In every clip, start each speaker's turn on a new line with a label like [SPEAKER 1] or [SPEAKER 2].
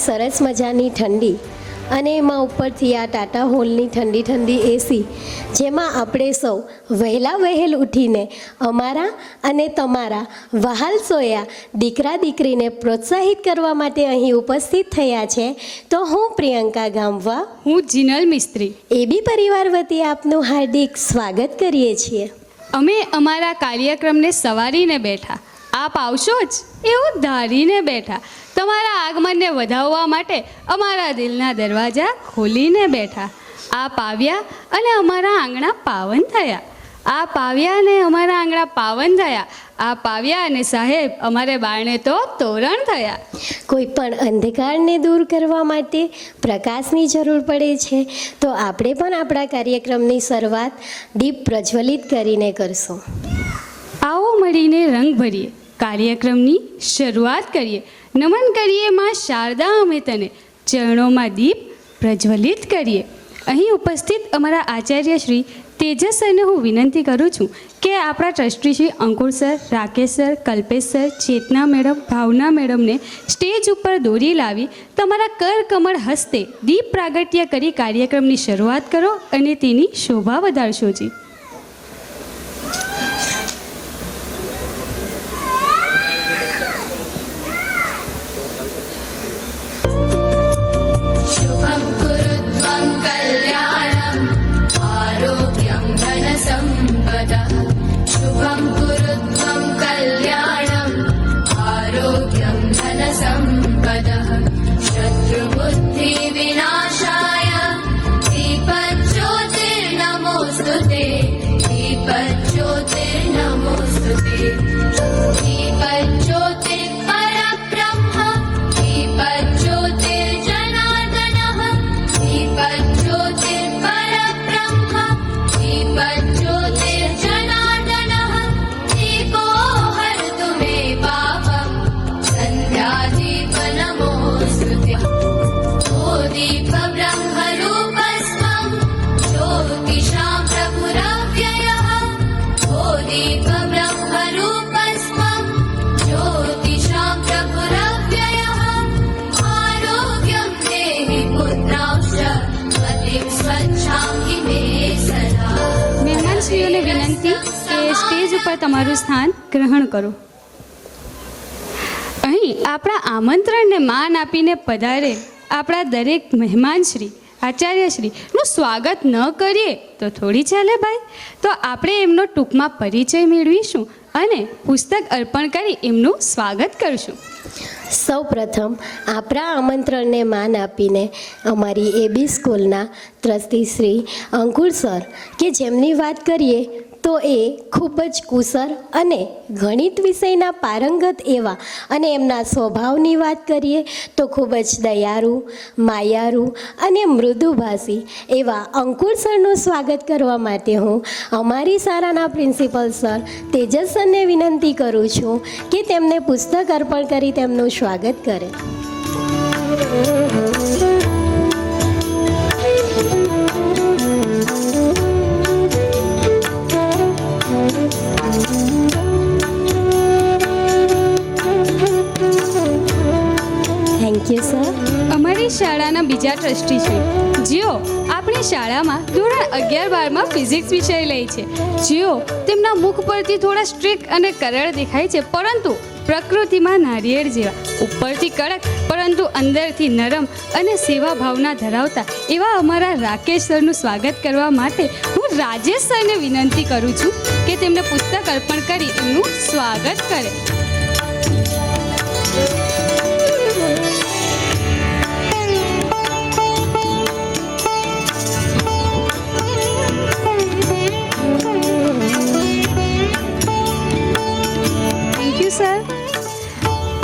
[SPEAKER 1] સરસ મજાની ઠંડી અને એમાં ઉપરથી આ ટાટા હોલની ઠંડી ઠંડી એસી, જેમાં આપણે સૌ વહેલા વહેલ ઉઠીને અમારા અને તમારા વહાલ સોયા દીકરા દીકરીને પ્રોત્સાહિત કરવા માટે અહીં ઉપસ્થિત થયા છે. તો હું પ્રિયંકા ગામવા,
[SPEAKER 2] હું જીનલ મિસ્ત્રી
[SPEAKER 1] એબી પરિવાર વતી આપનું હાર્દિક સ્વાગત કરીએ છીએ.
[SPEAKER 2] અમે અમારા કાર્યક્રમને સવારીને બેઠા, આપ આવશો જ એવું ધારીને બેઠા. તમારા આગમનને વધાવવા માટે અમારા દિલના દરવાજા ખોલીને બેઠા. આપ આવ્યા અને અમારા આંગણા પાવન થયા. આપ આવ્યા અને અમારા આંગણા પાવન થયા. આપ આવ્યા અને સાહેબ અમારે બારણે તો તોરણ થયા.
[SPEAKER 1] કોઈ પણ અંધકારને દૂર કરવા માટે પ્રકાશની જરૂર પડે છે, તો આપણે પણ આપણા કાર્યક્રમની શરૂઆત દીપ પ્રજ્વલિત કરીને કરશું.
[SPEAKER 2] આવો મળીને રંગ ભરીએ, કાર્યક્રમની શરૂઆત કરીએ. નમન કરીએ માં શારદા અમે તને, ચરણોમાં દીપ પ્રજ્વલિત કરીએ. અહીં ઉપસ્થિત અમારા આચાર્ય શ્રી તેજસ સરને હું વિનંતી કરું છું કે આપણા trustee Shri Ankur sir, Rakesh sir, Kalpesh sir, Chetna madam, Bhavna મેડમને સ્ટેજ ઉપર દોરી લાવી તમારા કર કમળ હસ્તે દીપ પ્રાગટ્ય કરી કાર્યક્રમની શરૂઆત કરો અને તેની શોભા વધારશો જી. મહેમાનશ્રીઓને વિનંતી કે સ્ટેજ ઉપર તમારું સ્થાન ગ્રહણ કરો. અહીં આપણા આમંત્રણને માન આપીને પધારે આપણા દરેક મહેમાનશ્રી, આચાર્યશ્રીનું સ્વાગત ન કરીએ તો થોડી ચાલે ભાઈ. તો આપણે એમનો ટૂંકમાં પરિચય મેળવીશું અને પુસ્તક અર્પણ કરી એમનું સ્વાગત કરશું.
[SPEAKER 1] સૌ પ્રથમ આપણા આમંત્રણને માન આપીને અમારી એબી સ્કૂલના ટ્રસ્ટી શ્રી અંકુર સર, કે જેમની વાત કરીએ તો એ ખૂબ જ કુશળ અને ગણિત વિષયના પારંગત એવા, અને એમના સ્વભાવની વાત કરીએ તો ખૂબ જ દયાળુ, માયાળુ અને મૃદુભાષી એવા અંકુર સરનું સ્વાગત કરવા માટે હું અમારી શાળાના પ્રિન્સિપલ સર તેજસ સરને વિનંતી કરું છું કે તેમને પુસ્તક અર્પણ કરી તેમનું સ્વાગત કરે. Thank you sir.
[SPEAKER 2] અમારી શાળાના બીજા ટ્રસ્ટી છે જેઓ આપણી શાળામાં ધોરણ 11-12માં ફિઝિક્સ વિષય લે છે. જેઓ તેમના મુખ પરથી થોડા સ્ટ્રિક્ટ અને કરાર દેખાય છે, પરંતુ પ્રકૃતિમાં નારિયેળ જેવા, ઉપરથી કડક પરંતુ અંદરથી નરમ અને સેવા ભાવના ધરાવતા એવા અમારા રાકેશ સરનું સ્વાગત કરવા માટે હું રાજેશ સરને વિનંતી કરું છું કે તેમને પુસ્તક અર્પણ કરી એમનું સ્વાગત કરે.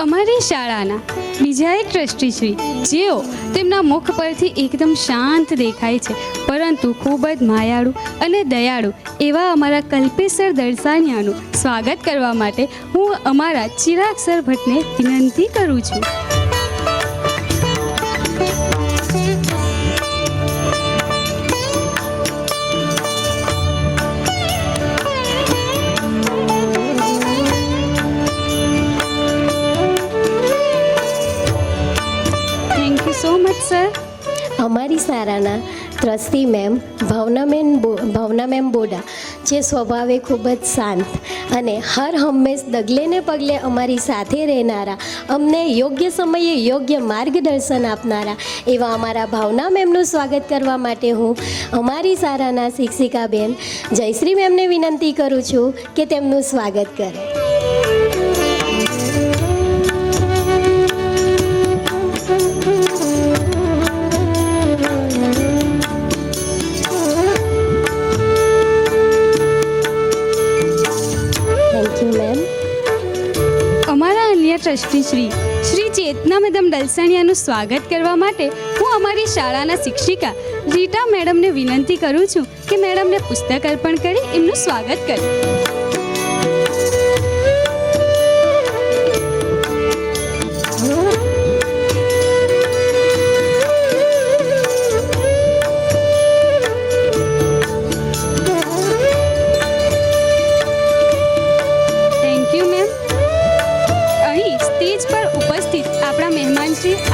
[SPEAKER 2] અમારી શાળાના બીજા એક ટ્રસ્ટી શ્રી, જેઓ તેમના મુખ પરથી એકદમ શાંત દેખાય છે પરંતુ ખૂબ જ માયાળુ અને દયાળુ એવા અમારા કલ્પેશ સર દર્શાનિયાનું સ્વાગત કરવા માટે હું અમારા ચિરાગ સર ભટ્ટને વિનંતી કરું છું.
[SPEAKER 1] અમારી શાળાના ટ્રસ્ટી મેમ ભાવના મેમ બોડા, જે સ્વભાવે ખૂબ જ શાંત અને હર હંમેશ ડગલે ને પગલે અમારી સાથે રહેનારા, અમને યોગ્ય સમયે યોગ્ય માર્ગદર્શન આપનારા એવા અમારા ભાવના મેમનું સ્વાગત કરવા માટે હું અમારી શાળાના શિક્ષિકાબેન જયશ્રી મેમને વિનંતી કરું છું કે તેમનું સ્વાગત કરે.
[SPEAKER 2] ટ્રસ્ટી શ્રી ચેતના મેડમ દલસાણિયાનું સ્વાગત કરવા માટે હું અમારી શાળાના શિક્ષિકા રીટા મેડમને વિનંતી કરું છું કે મેડમને પુસ્તક અર્પણ કરી એમનું સ્વાગત કરે.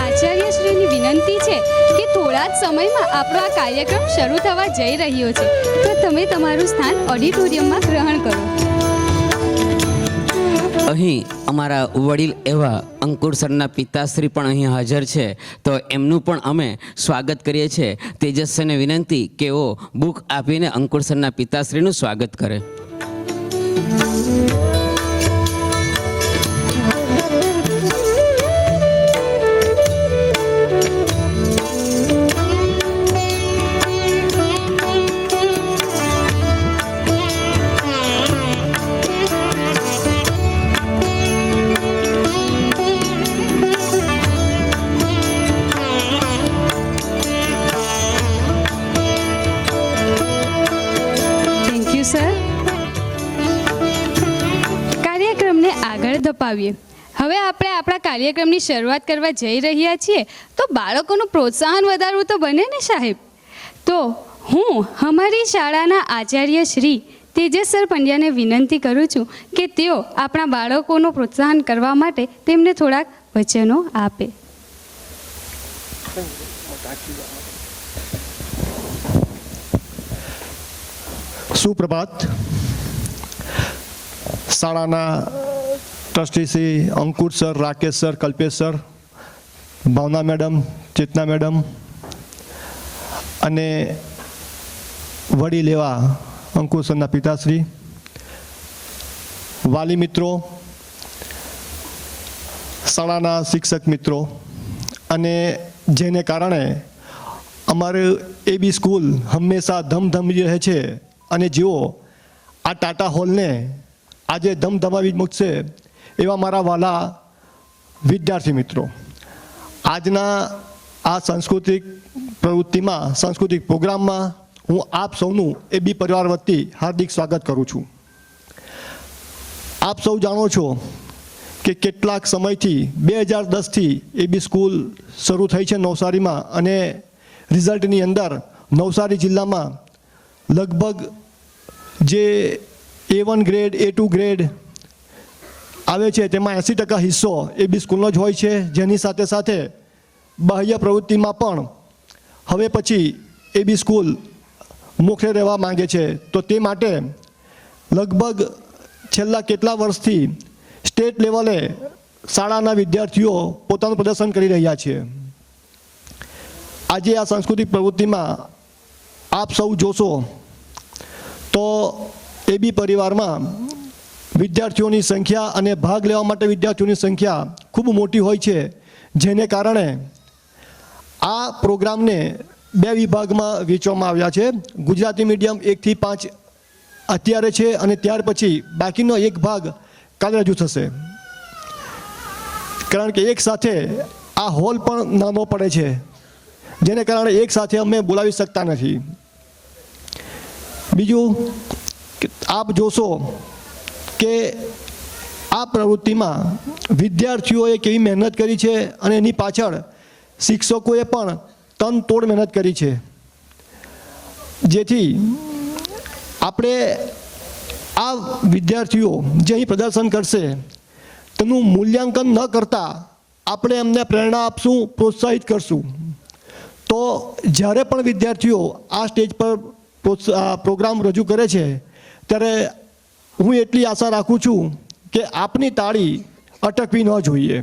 [SPEAKER 2] આચાર્યશ્રીની વિનંતી છે કે થોડા જ સમયમાં આપણો આ કાર્યક્રમ શરૂ થવા જઈ રહ્યો છે, તો તમે તમારું સ્થાન ઓડિટોરિયમમાં ગ્રહણ કરો.
[SPEAKER 3] અહીં અમારા વડીલ એવા અંકુર સરના પિતાશ્રી પણ અહીં હાજર છે, તો એમનું પણ અમે સ્વાગત કરીએ છીએ. તેજસ્વીને વિનંતી કે ઓ બુક આપીને અંકુર સરના પિતાશ્રીનું સ્વાગત કરે.
[SPEAKER 2] કાર્યક્રમને આગળ ધપાવીએ. હવે આપણે આપણા કાર્યક્રમની શરૂઆત કરવા જઈ રહ્યા છીએ, તો બાળકોનું પ્રોત્સાહન વધારવું તો બને ને સાહેબ. તો હું અમારી શાળાના આચાર્ય શ્રી તેજસ સર પંડ્યાને વિનંતી કરું છું કે તેઓ આપણા બાળકોનું પ્રોત્સાહન કરવા માટે તેમને થોડાક વચનો આપે.
[SPEAKER 4] સુપ્રભાત. શાળાના trustee Shri Ankur sir, Rakesh sir, Kalpesh sir, Bhavna madam, Chetna madam અને વડીલ એવા અંકુર સરના પિતાશ્રી, વાલી મિત્રો, શાળાના શિક્ષક મિત્રો અને જેને કારણે અમારું એબી સ્કૂલ હંમેશા ધમધમી રહે છે અને જેઓ આ ટાટા હોલને આજે ધમધમાવી મૂકશે એવા મારા વાલા વિદ્યાર્થી મિત્રો, આજના આ સાંસ્કૃતિક પ્રવૃત્તિમાં, સાંસ્કૃતિક પ્રોગ્રામમાં હું આપ સૌનું એબી પરિવાર વતી હાર્દિક સ્વાગત કરું છું. આપ સૌ જાણો છો કે કેટલાક સમયથી 2010થી એબી સ્કૂલ શરૂ થઈ છે નવસારીમાં, અને રિઝલ્ટની અંદર નવસારી જિલ્લામાં લગભગ જે A1 ગ્રેડ, A2 ગ્રેડ આવે છે તેમાં 80% હિસ્સો એબી સ્કૂલનો જ હોય છે, જેની સાથે સાથે બાહ્ય પ્રવૃત્તિમાં પણ હવે પછી એબી સ્કૂલ મોખરે રહેવા માંગે છે. તો તે માટે લગભગ છેલ્લા કેટલા વર્ષથી સ્ટેટ લેવલે શાળાના વિદ્યાર્થીઓ પોતાનું પ્રદર્શન કરી રહ્યા છે. આજે આ સાંસ્કૃતિક પ્રવૃત્તિમાં આપ સૌ જોશો તો એબી પરિવારમાં વિદ્યાર્થીઓની સંખ્યા અને ભાગ લેવા માટે વિદ્યાર્થીઓની સંખ્યા ખૂબ મોટી હોય છે, જેને કારણે આ પ્રોગ્રામને 2 વિભાગમાં વહેંચવામાં આવ્યા છે. ગુજરાતી મીડિયમ 1 થી 5 અત્યારે છે અને ત્યાર પછી બાકીનો એક ભાગ કાલે રજૂ થશે, કારણ કે એક સાથે આ હોલ પણ નાનો પડે છે, જેને કારણે એક સાથે અમે બોલાવી શકતા નથી. બીજું આપ જોશો કે આ પ્રવૃત્તિમાં વિદ્યાર્થીઓએ કેવી મહેનત કરી છે અને એની પાછળ શિક્ષકોએ પણ તનતોડ મહેનત કરી છે, જેથી આપણે આ વિદ્યાર્થીઓ જે અહીં પ્રદર્શન કરશે તેનું મૂલ્યાંકન ન કરતાં આપણે એમને પ્રેરણા આપશું, પ્રોત્સાહિત કરશું. તો જ્યારે પણ વિદ્યાર્થીઓ આ સ્ટેજ પર પ્રોગ્રામ રજૂ કરે છે ત્યારે હું એટલી આશા રાખું છું કે આપની તાળી અટકવી ન જોઈએ.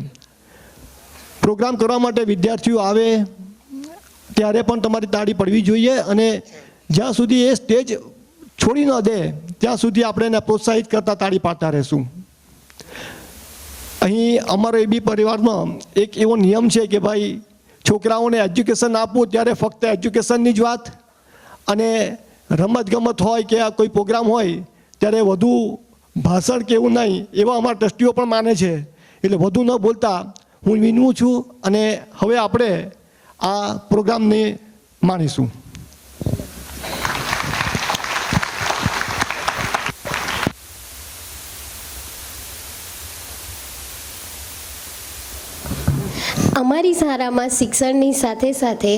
[SPEAKER 4] પ્રોગ્રામ કરવા માટે વિદ્યાર્થીઓ આવે ત્યારે પણ તમારી તાળી પડવી જોઈએ અને જ્યાં સુધી એ સ્ટેજ છોડી ન દે ત્યાં સુધી આપણે એને પ્રોત્સાહિત કરતા તાળી પાડતા રહીશું. અહીં અમારો એબી પરિવારમાં એક એવો નિયમ છે કે ભાઈ છોકરાઓને એજ્યુકેશન આપવું ત્યારે ફક્ત એજ્યુકેશનની જ વાત, અને રમતગમત હોય કે કોઈ પ્રોગ્રામ હોય ત્યારે વધુ ભાષણ કે એવું નહીં એવા અમારા ટ્રસ્ટીઓ પણ માને છે. એટલે વધુ ન બોલતા હું વિનવું છું અને હવે આપણે આ પ્રોગ્રામને માણીશું.
[SPEAKER 1] અમારી શાળામાં શિક્ષણની સાથે સાથે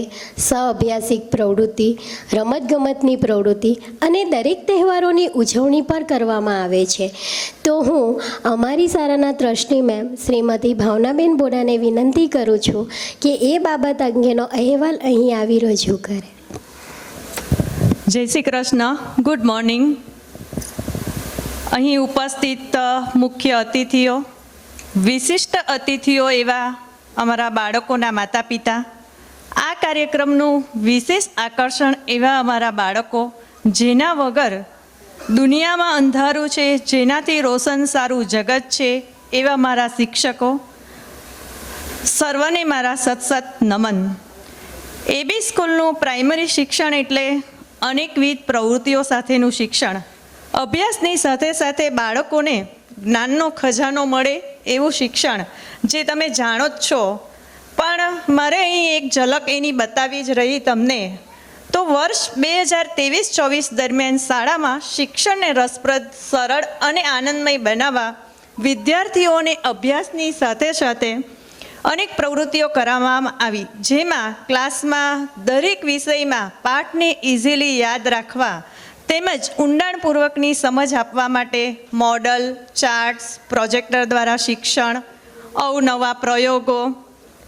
[SPEAKER 1] સહઅભ્યાસિક પ્રવૃત્તિ, રમતગમતની પ્રવૃત્તિ અને દરેક તહેવારોની ઉજવણી પણ કરવામાં આવે છે. તો હું અમારી શાળાના ટ્રસ્ટી મેમ શ્રીમતી ભાવનાબેન બોડાને વિનંતી કરું છું કે એ બાબત અંગેનો અહેવાલ અહીં આવી રજૂ કરે.
[SPEAKER 5] જય શ્રી કૃષ્ણ. Good morning. અહીં ઉપસ્થિત મુખ્ય અતિથિઓ, વિશિષ્ટ અતિથિઓ એવા અમારા બાળકોના માતા પિતા, આ કાર્યક્રમનું વિશેષ આકર્ષણ એવા અમારા બાળકો જેના વગર દુનિયામાં અંધારું છે, જેનાથી રોશન સારું જગત છે, એવા મારા શિક્ષકો, સર્વને મારા સતસત નમન. એબી સ્કૂલનું પ્રાઇમરી શિક્ષણ એટલે અનેકવિધ પ્રવૃત્તિઓ સાથેનું શિક્ષણ. અભ્યાસની સાથે સાથે બાળકોને જ્ઞાનનો ખજાનો મળે એવું શિક્ષણ જે તમે જાણો જ છો. પણ મારે અહીં એક ઝલક એની બતાવી જ રહી તમને. તો વર્ષ 2023-24 દરમિયાન શાળામાં શિક્ષણને રસપ્રદ, સરળ અને આનંદમય બનાવવા વિદ્યાર્થીઓને અભ્યાસની સાથે સાથે અનેક પ્રવૃત્તિઓ કરાવવામાં આવી, જેમાં ક્લાસમાં દરેક વિષયમાં પાઠને ઇઝીલી યાદ રાખવા તેમજ ઊંડાણપૂર્વકની સમજ આપવા માટે મોડલ, ચાર્ટ્સ, પ્રોજેક્ટર દ્વારા શિક્ષણ, અવનવા પ્રયોગો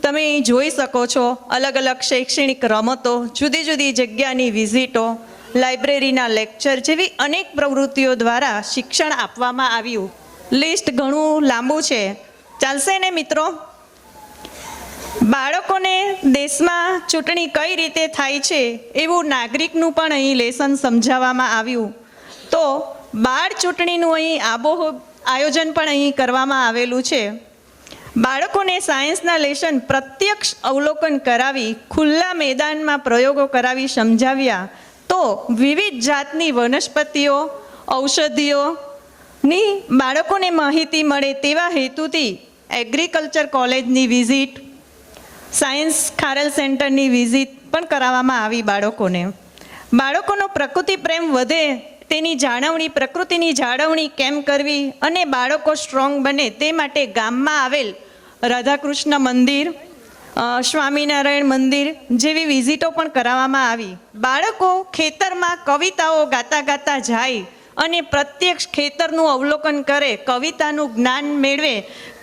[SPEAKER 5] તમે અહીં જોઈ શકો છો, અલગ અલગ શૈક્ષણિક રમતો, જુદી જુદી જગ્યાની વિઝિટો, લાઇબ્રેરીના લેક્ચર જેવી અનેક પ્રવૃત્તિઓ દ્વારા શિક્ષણ આપવામાં આવ્યું. લિસ્ટ ઘણું લાંબુ છે, ચાલશે ને મિત્રો? બાળકોને દેશમાં ચૂંટણી કઈ રીતે થાય છે એવું નાગરિકનું પણ અહીં લેસન સમજાવવામાં આવ્યું. તો બાળ ચૂંટણીનું અહીં આયોજન પણ અહીં કરવામાં આવેલું છે. બાળકોને સાયન્સના લેસન પ્રત્યક્ષ અવલોકન કરાવી, ખુલ્લા મેદાનમાં પ્રયોગો કરાવી સમજાવ્યા. તો વિવિધ જાતની વનસ્પતિઓ, ઔષધિઓની બાળકોને માહિતી મળે તેવા હેતુથી એગ્રીકલ્ચર કોલેજની વિઝિટ, સાયન્સ ખારલ સેન્ટરની વિઝિટ પણ કરાવવામાં આવી બાળકોને. બાળકોનો પ્રકૃતિ પ્રેમ વધે તેની જાળવણી, પ્રકૃતિની જાળવણી કેમ કરવી અને બાળકો સ્ટ્રોંગ બને તે માટે ગામમાં આવેલ રાધાકૃષ્ણ મંદિર, સ્વામિનારાયણ મંદિર જેવી વિઝિટો પણ કરાવવામાં આવી. બાળકો ખેતરમાં કવિતાઓ ગાતા ગાતા જાય અને પ્રત્યક્ષ ખેતરનું અવલોકન કરે, કવિતાનું જ્ઞાન મેળવે.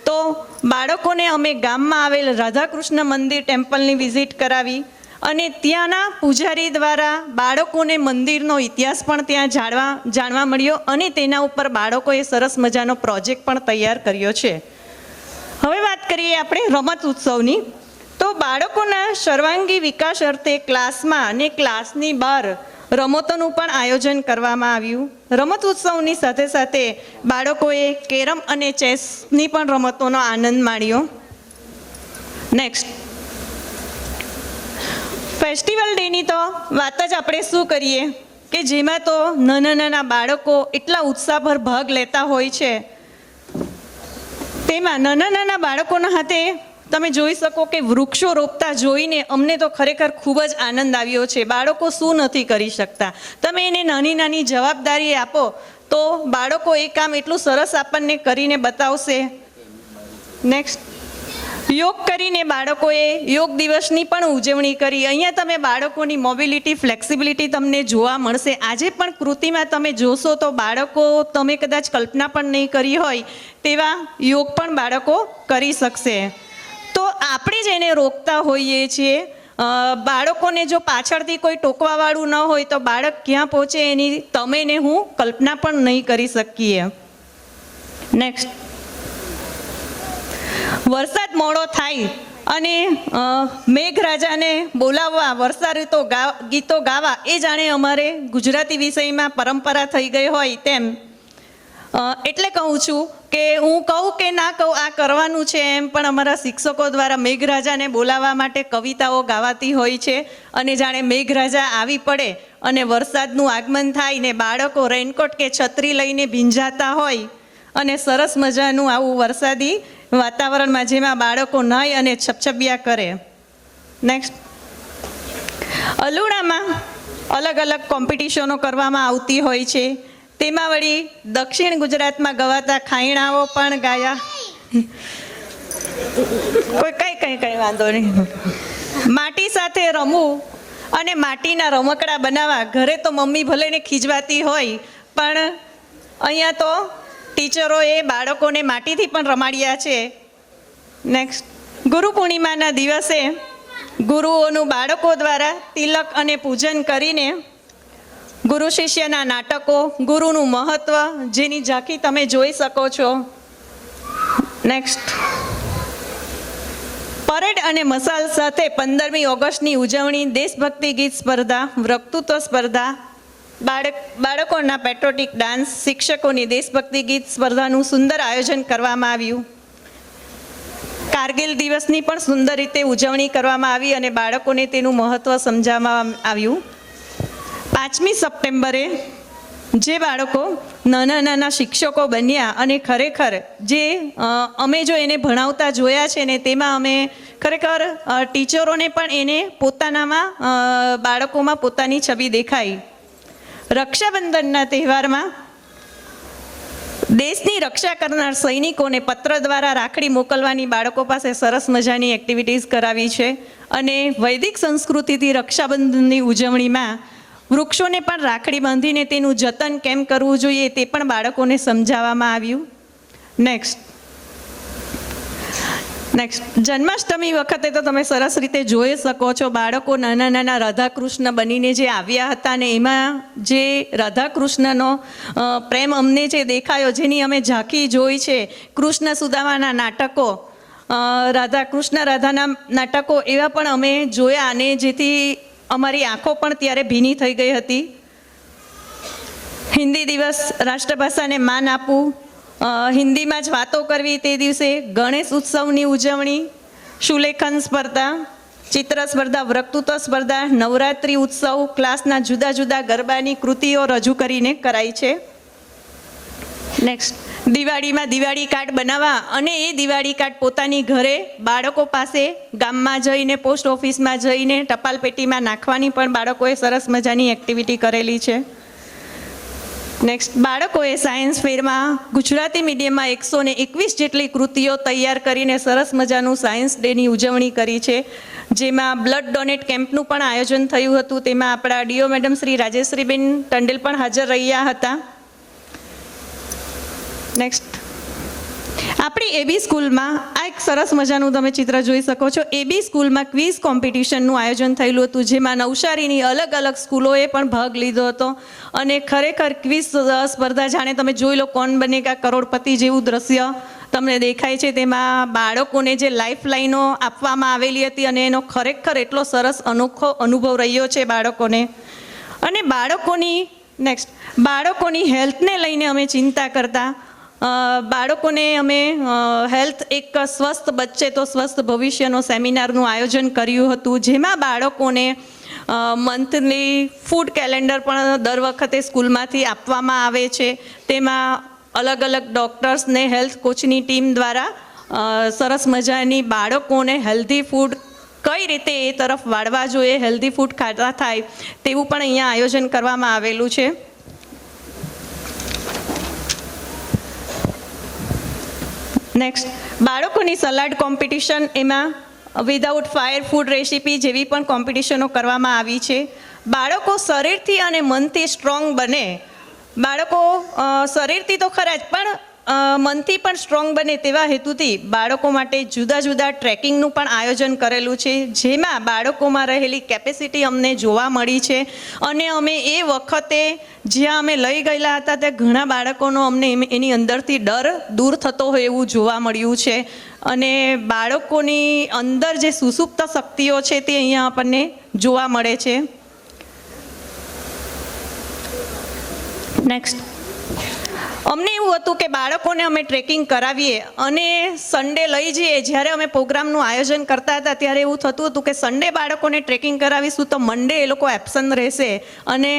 [SPEAKER 5] તો બાળકોને અમે ગામમાં આવેલ રાધાકૃષ્ણ મંદિર ટેમ્પલની વિઝિટ કરાવી અને ત્યાંના પૂજારી દ્વારા બાળકોને મંદિરનો ઇતિહાસ પણ ત્યાં જાણવા મળ્યો અને તેના ઉપર બાળકોએ સરસ મજાનો પ્રોજેક્ટ પણ તૈયાર કર્યો છે. હવે વાત કરીએ આપણે રમત ઉત્સવની. તો બાળકોના સર્વાંગી વિકાસ અર્થે ક્લાસમાં અને ક્લાસની બહાર રમતોનું પણ આયોજન કરવામાં આવ્યું. રમત ઉત્સવની સાથે સાથે બાળકોએ કેરમ અને ચેસની પણ રમતોનો આનંદ માણ્યો. નેક્સ્ટ, ફેસ્ટિવલ ડેની તો વાત જ આપણે શું કરીએ કે જેમાં તો નાના નાના બાળકો એટલા ઉત્સાહભર ભાગ લેતા હોય છે. તેમાં નાના નાના બાળકોના હાથે તમે જોઈ શકો કે વૃક્ષો રોપતા જોઈને અમને તો ખરેખર ખૂબ જ આનંદ આવ્યો છે. બાળકો શું નથી કરી શકતા? તમે એને નાની નાની જવાબદારી આપો તો બાળકો એ કામ એટલું સરસ આપણને કરીને બતાવશે. નેક્સ્ટ, યોગ કરીને બાળકોએ યોગ દિવસની પણ ઉજવણી કરી. અહીંયા તમે બાળકોની મોબિલિટી, ફ્લેક્સિબિલિટી તમને જોવા મળશે. આજે પણ કૃતિમાં તમે જોશો તો બાળકો તમે કદાચ કલ્પના પણ નહીં કરી હોય તેવા યોગ પણ બાળકો કરી શકશે. તો આપણે જ એને રોકતા હોઈએ છીએ બાળકોને જો પાછળથી કોઈ ટોકવાવાળું ન હોય તો બાળક ક્યાં પહોંચે એની તમે ને હું કલ્પના પણ નહીં કરી શકીએ. નેક્સ્ટ, વરસાદ મોડો થાય અને મેઘરાજાને બોલાવવા વર્ષા ગીતો ગાવા એ જાણે અમારે ગુજરાતી વિષયમાં પરંપરા થઈ ગઈ હોય તેમ. એટલે કહું છું કે હું કહું કે ના કહું આ કરવાનું છે એમ, પણ અમારા શિક્ષકો દ્વારા મેઘરાજાને બોલાવવા માટે કવિતાઓ ગાવાતી હોય છે. અને જાણે મેઘરાજા આવી પડે અને વરસાદનું આગમન થાય ને બાળકો રેનકોટ કે છત્રી લઈને ભીંજાતા હોય અને સરસ મજાનું આવું વરસાદી વાતાવરણમાં જેમાં બાળકો નાય અને છપછપિયા કરે. નેક્સ્ટ, અલુણામાં અલગ અલગ કોમ્પિટિશનો કરવામાં આવતી હોય છે. તેમાં વળી દક્ષિણ ગુજરાતમાં ગવાતા ખાઈણાઓ પણ ગાયા. કઈ વાંધો નહીં. માટી સાથે રમવું અને માટીના રમકડા બનાવવા. ઘરે તો મમ્મી ભલે ને ખીજવાતી હોય, પણ અહીંયા તો ટીચરોએ બાળકોને માટીથી પણ રમાડ્યા છે. નેક્સ્ટ, ગુરુ પૂર્ણિમાના દિવસે ગુરુઓનું બાળકો દ્વારા તિલક અને પૂજન કરીને ગુરુ શિષ્યના નાટકો, ગુરુનું મહત્વ જેની ઝાંખી તમે જોઈ શકો છો. નેક્સ્ટ, પરેડ અને મસાલ સાથે 15મી ઓગસ્ટની ઉજવણી, દેશભક્તિ ગીત સ્પર્ધા, વક્તૃત્વ સ્પર્ધા, બાળકોના પેટ્રોટિક ડાન્સ, શિક્ષકોની દેશભક્તિ ગીત સ્પર્ધાનું સુંદર આયોજન કરવામાં આવ્યું. કારગિલ દિવસની પણ સુંદર રીતે ઉજવણી કરવામાં આવી અને બાળકોને તેનું મહત્ત્વ સમજાવવામાં આવ્યું. 5મી સપ્ટેમ્બરે જે બાળકો નાના નાના શિક્ષકો બન્યા અને ખરેખર જે અમે જો એને ભણાવતા જોયા છે ને તેમાં અમે ખરેખર ટીચરોને પણ એને પોતાનામાં બાળકોમાં પોતાની છબી દેખાઈ. રક્ષાબંધનના તહેવારમાં દેશની રક્ષા કરનાર સૈનિકોને પત્ર દ્વારા રાખડી મોકલવાની બાળકો પાસે સરસ મજાની એક્ટિવિટીઝ કરાવી છે. અને વૈદિક સંસ્કૃતિથી રક્ષાબંધનની ઉજવણીમાં વૃક્ષોને પણ રાખડી બાંધીને તેનું જતન કેમ કરવું જોઈએ તે પણ બાળકોને સમજાવવામાં આવ્યું. નેક્સ્ટ, જન્માષ્ટમી વખતે તો તમે સરસ રીતે જોઈ શકો છો બાળકો નાના નાના રાધાકૃષ્ણ બનીને જે આવ્યા હતા ને એમાં જે રાધાકૃષ્ણનો પ્રેમ અમને જે દેખાયો, જેની અમે ઝાંખી જોઈ છે, કૃષ્ણ સુદામાના નાટકો, રાધાના નાટકો એવા પણ અમે જોયા અને જેથી અમારી આંખો પણ ત્યારે ભીની થઈ ગઈ હતી. હિન્દી દિવસ, રાષ્ટ્રભાષાને માન આપવું, હિન્દીમાં જ વાતો કરવી તે દિવસે, ગણેશ ઉત્સવની ઉજવણી, સુલેખન સ્પર્ધા, ચિત્ર સ્પર્ધા, વક્તૃત્વ સ્પર્ધા, નવરાત્રિ ઉત્સવ, ક્લાસના જુદા જુદા ગરબાની કૃતિઓ રજૂ કરીને કરાઈ છે. નેક્સ્ટ, દિવાળીમાં દિવાળી કાર્ડ બનાવવા અને એ દિવાળી કાર્ડ પોતાની ઘરે બાળકો પાસે ગામમાં જઈને, પોસ્ટ ઓફિસમાં જઈને ટપાલ પેટીમાં નાખવાની પણ બાળકોએ સરસ મજાની એક્ટિવિટી કરેલી છે. નેક્સ્ટ, બાળકોએ સાયન્સ ફેરમાં ગુજરાતી મીડિયમમાં 121 જેટલી કૃતિઓ તૈયાર કરીને સરસ મજાનું સાયન્સ ડેની ઉજવણી કરી છે. જેમાં બ્લડ ડોનેટ કેમ્પનું પણ આયોજન થયું હતું. તેમાં આપણા ડીઓ મેડમ શ્રી રાજેશ્રીબેન ટંડેલ પણ હાજર રહ્યા હતા. નેક્સ્ટ, આપણી એબી સ્કૂલમાં આ એક સરસ મજાનું તમે ચિત્ર જોઈ શકો છો. એબી સ્કૂલમાં ક્વિઝ કોમ્પિટિશનનું આયોજન થયેલું હતું, જેમાં નવસારીની અલગ અલગ સ્કૂલોએ પણ ભાગ લીધો હતો. અને ખરેખર ક્વિઝ સ્પર્ધા જાણે તમે જોઈ લો કોણ બનેગા કરોડપતિ જેવું દ્રશ્ય તમને દેખાય છે. તેમાં બાળકોને જે લાઈફ લાઈનો આપવામાં આવેલી હતી અને એનો ખરેખર એટલો સરસ અનોખો અનુભવ રહ્યો છે બાળકોને. અને બાળકોની હેલ્થને લઈને અમે ચિંતા કરતા. બાળકોને અમે હેલ્થ એક સ્વસ્થ બચ્ચે તો સ્વસ્થ ભવિષ્યનો સેમિનારનું આયોજન કર્યું હતું, જેમાં બાળકોને મંથલી ફૂડ કેલેન્ડર પણ દર વખતે સ્કૂલમાંથી આપવામાં આવે છે. તેમાં અલગ અલગ ડૉક્ટર્સને હેલ્થ કોચની ટીમ દ્વારા સરસ મજાની બાળકોને હેલ્ધી ફૂડ કઈ રીતે એ તરફ વાળવા જોઈએ, હેલ્ધી ફૂડ ખાતા થાય તેવું પણ અહીંયા આયોજન કરવામાં આવેલું છે. નેક્સ્ટ, બાળકોની સલાડ કોમ્પિટિશન, એમાં વિધાઉટ ફાયર ફૂડ રેસીપી જેવી પણ કોમ્પિટિશનો કરવામાં આવી છે. બાળકો શરીરથી અને મનથી સ્ટ્રોંગ બને. બાળકો શરીરથી તો ખરા જ, પણ મનથી પણ સ્ટ્રોંગ બને તેવા હેતુથી બાળકો માટે જુદા જુદા ટ્રેકિંગનું પણ આયોજન કરેલું છે, જેમાં બાળકોમાં રહેલી કેપેસિટી અમને જોવા મળી છે. અને અમે એ વખતે જ્યાં અમે લઈ ગયેલા હતા ત્યાં ઘણા બાળકોનો અમને એની અંદરથી ડર દૂર થતો હોય એવું જોવા મળ્યું છે. અને બાળકોની અંદર જે સુસુપ્ત શક્તિઓ છે તે અહીંયા આપણને જોવા મળે છે. નેક્સ્ટ, અમને એવું હતું કે બાળકોને અમે ટ્રેકિંગ કરાવીએ અને સન્ડે લઈ જઈએ. જ્યારે અમે પ્રોગ્રામનું આયોજન કરતા હતા ત્યારે એવું થતું હતું કે સન્ડે બાળકોને ટ્રેકિંગ કરાવીશું તો મંડે એ લોકો એબ્સન્ટ રહેશે અને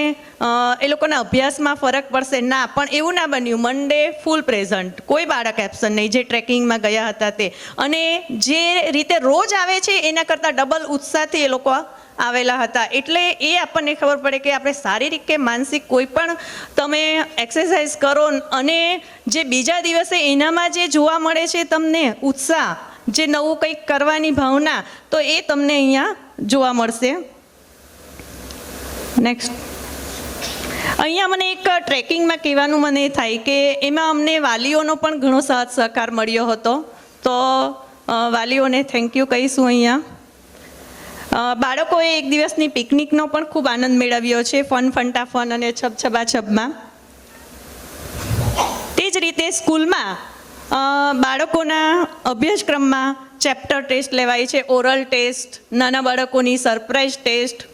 [SPEAKER 5] એ લોકોના અભ્યાસમાં ફરક પડશે. ના, પણ એવું ના બન્યું. મંડે ફૂલ પ્રેઝન્ટ, કોઈ બાળક એબ્સન્ટ નહીં જે ટ્રેકિંગમાં ગયા હતા તે. અને જે રીતે રોજ આવે છે એના કરતાં ડબલ ઉત્સાહથી એ લોકો આવેલા હતા. એટલે એ આપણને ખબર પડે કે આપણે શારીરિક કે માનસિક કોઈ પણ તમે એક્સરસાઇઝ કરો અને જે બીજા દિવસે એનામાં જે જોવા મળે છે તમને ઉત્સાહ, જે નવું કંઈક કરવાની ભાવના, તો એ તમને અહીંયા જોવા મળશે. નેક્સ્ટ, અહીંયા મને એક ટ્રેકિંગમાં કહેવાનું મને થાય કે એમાં અમને વાલીઓનો પણ ઘણો સાથ સહકાર મળ્યો હતો. તો વાલીઓને થેન્ક યુ કહીશું. અહીંયા બાળકોએ એક દિવસની પિકનિકનો પણ ખૂબ આનંદ મેળવ્યો છે, ફંટા ફન અને છબછબાછબમાં. તે જ રીતે સ્કૂલમાં બાળકોના અભ્યાસક્રમમાં ચેપ્ટર ટેસ્ટ લેવાય છે, ઓરલ ટેસ્ટ, નાના બાળકોની સરપ્રાઇઝ ટેસ્ટ,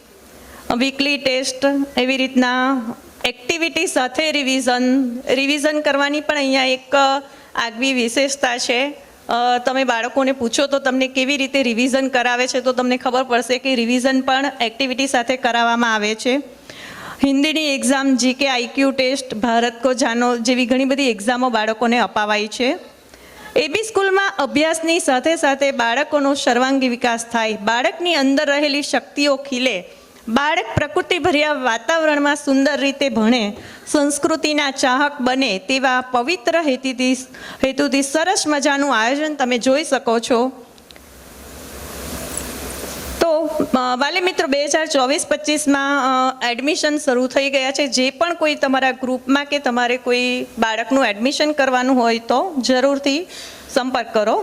[SPEAKER 5] વીકલી ટેસ્ટ, એવી રીતના એક્ટિવિટી સાથે રિવિઝન કરવાની પણ અહીંયા એક આગવી વિશેષતા છે. તમે બાળકોને પૂછો તો તમને કેવી રીતે રિવિઝન કરાવે છે તો તમને ખબર પડશે કે રિવિઝન પણ એક્ટિવિટી સાથે કરાવવામાં આવે છે. હિન્દીની exam, GK, IQ test, Bharat કો જાનો જેવી ઘણી બધી એક્ઝામો બાળકોને અપાવાય છે. એબી સ્કૂલમાં અભ્યાસની સાથે સાથે બાળકોનો સર્વાંગી વિકાસ થાય, બાળકની અંદર રહેલી શક્તિઓ ખીલે, બાળક પ્રકૃતિભર્યા વાતાવરણમાં સુંદર રીતે ભણે, સંસ્કૃતિના ચાહક બને તેવા પવિત્ર હેતુથી સરસ મજાનું આયોજન તમે જોઈ શકો છો. તો વાલી મિત્રો, 2024-25માં એડમિશન શરૂ થઈ ગયા છે. જે પણ કોઈ તમારા ગ્રુપમાં કે તમારે કોઈ બાળકનું એડમિશન કરવાનું હોય તો જરૂરથી સંપર્ક કરો.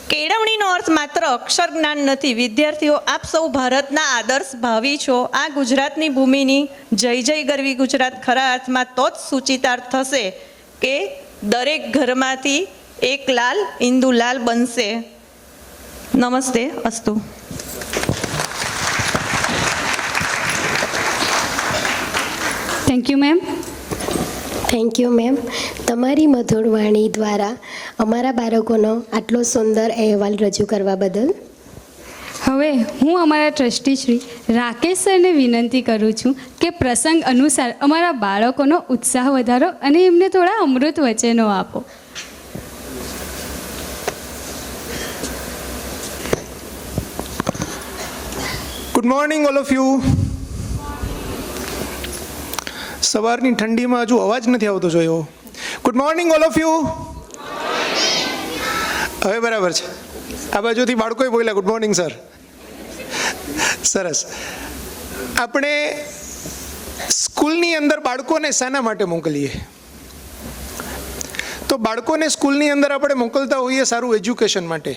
[SPEAKER 5] કેળવણીનો અર્થ માત્ર અક્ષર જ્ઞાન નથી. વિદ્યાર્થીઓ, આપ સૌ ભારતના આદર્શ ભાવિ છો. આ ગુજરાતની ભૂમિની જય જય ગરવી ગુજરાત ખરા અર્થમાં તો જ સૂચિતાર્થ થશે કે દરેક ઘરમાંથી એક લાલ ઇન્દુલાલ બનશે. નમસ્તે, અસ્તુ.
[SPEAKER 2] Thank you ma'am.
[SPEAKER 1] Thank you ma'am. તમારી મધુર વાણી દ્વારા અમારા બાળકોનો આટલો સુંદર અહેવાલ રજૂ કરવા બદલ.
[SPEAKER 2] હવે હું અમારા ટ્રસ્ટી શ્રી રાકેશ સરને વિનંતી કરું છું કે પ્રસંગ અનુસાર અમારા બાળકોનો ઉત્સાહ વધારો અને એમને થોડા અમૃત વચનો આપો.
[SPEAKER 6] Good morning all of you. સવારની ઠંડીમાં હજુ અવાજ નથી આવતો જોયો. Good morning all of you. હવે બરાબર છે. આ બાજુથી બાળકોએ બોલ્યા ગુડ મોર્નિંગ સર. સરસ. આપણે સ્કૂલની અંદર બાળકોને શાના માટે મોકલીએ? તો બાળકોને સ્કૂલની અંદર આપણે મોકલતા હોઈએ સારું એજ્યુકેશન માટે.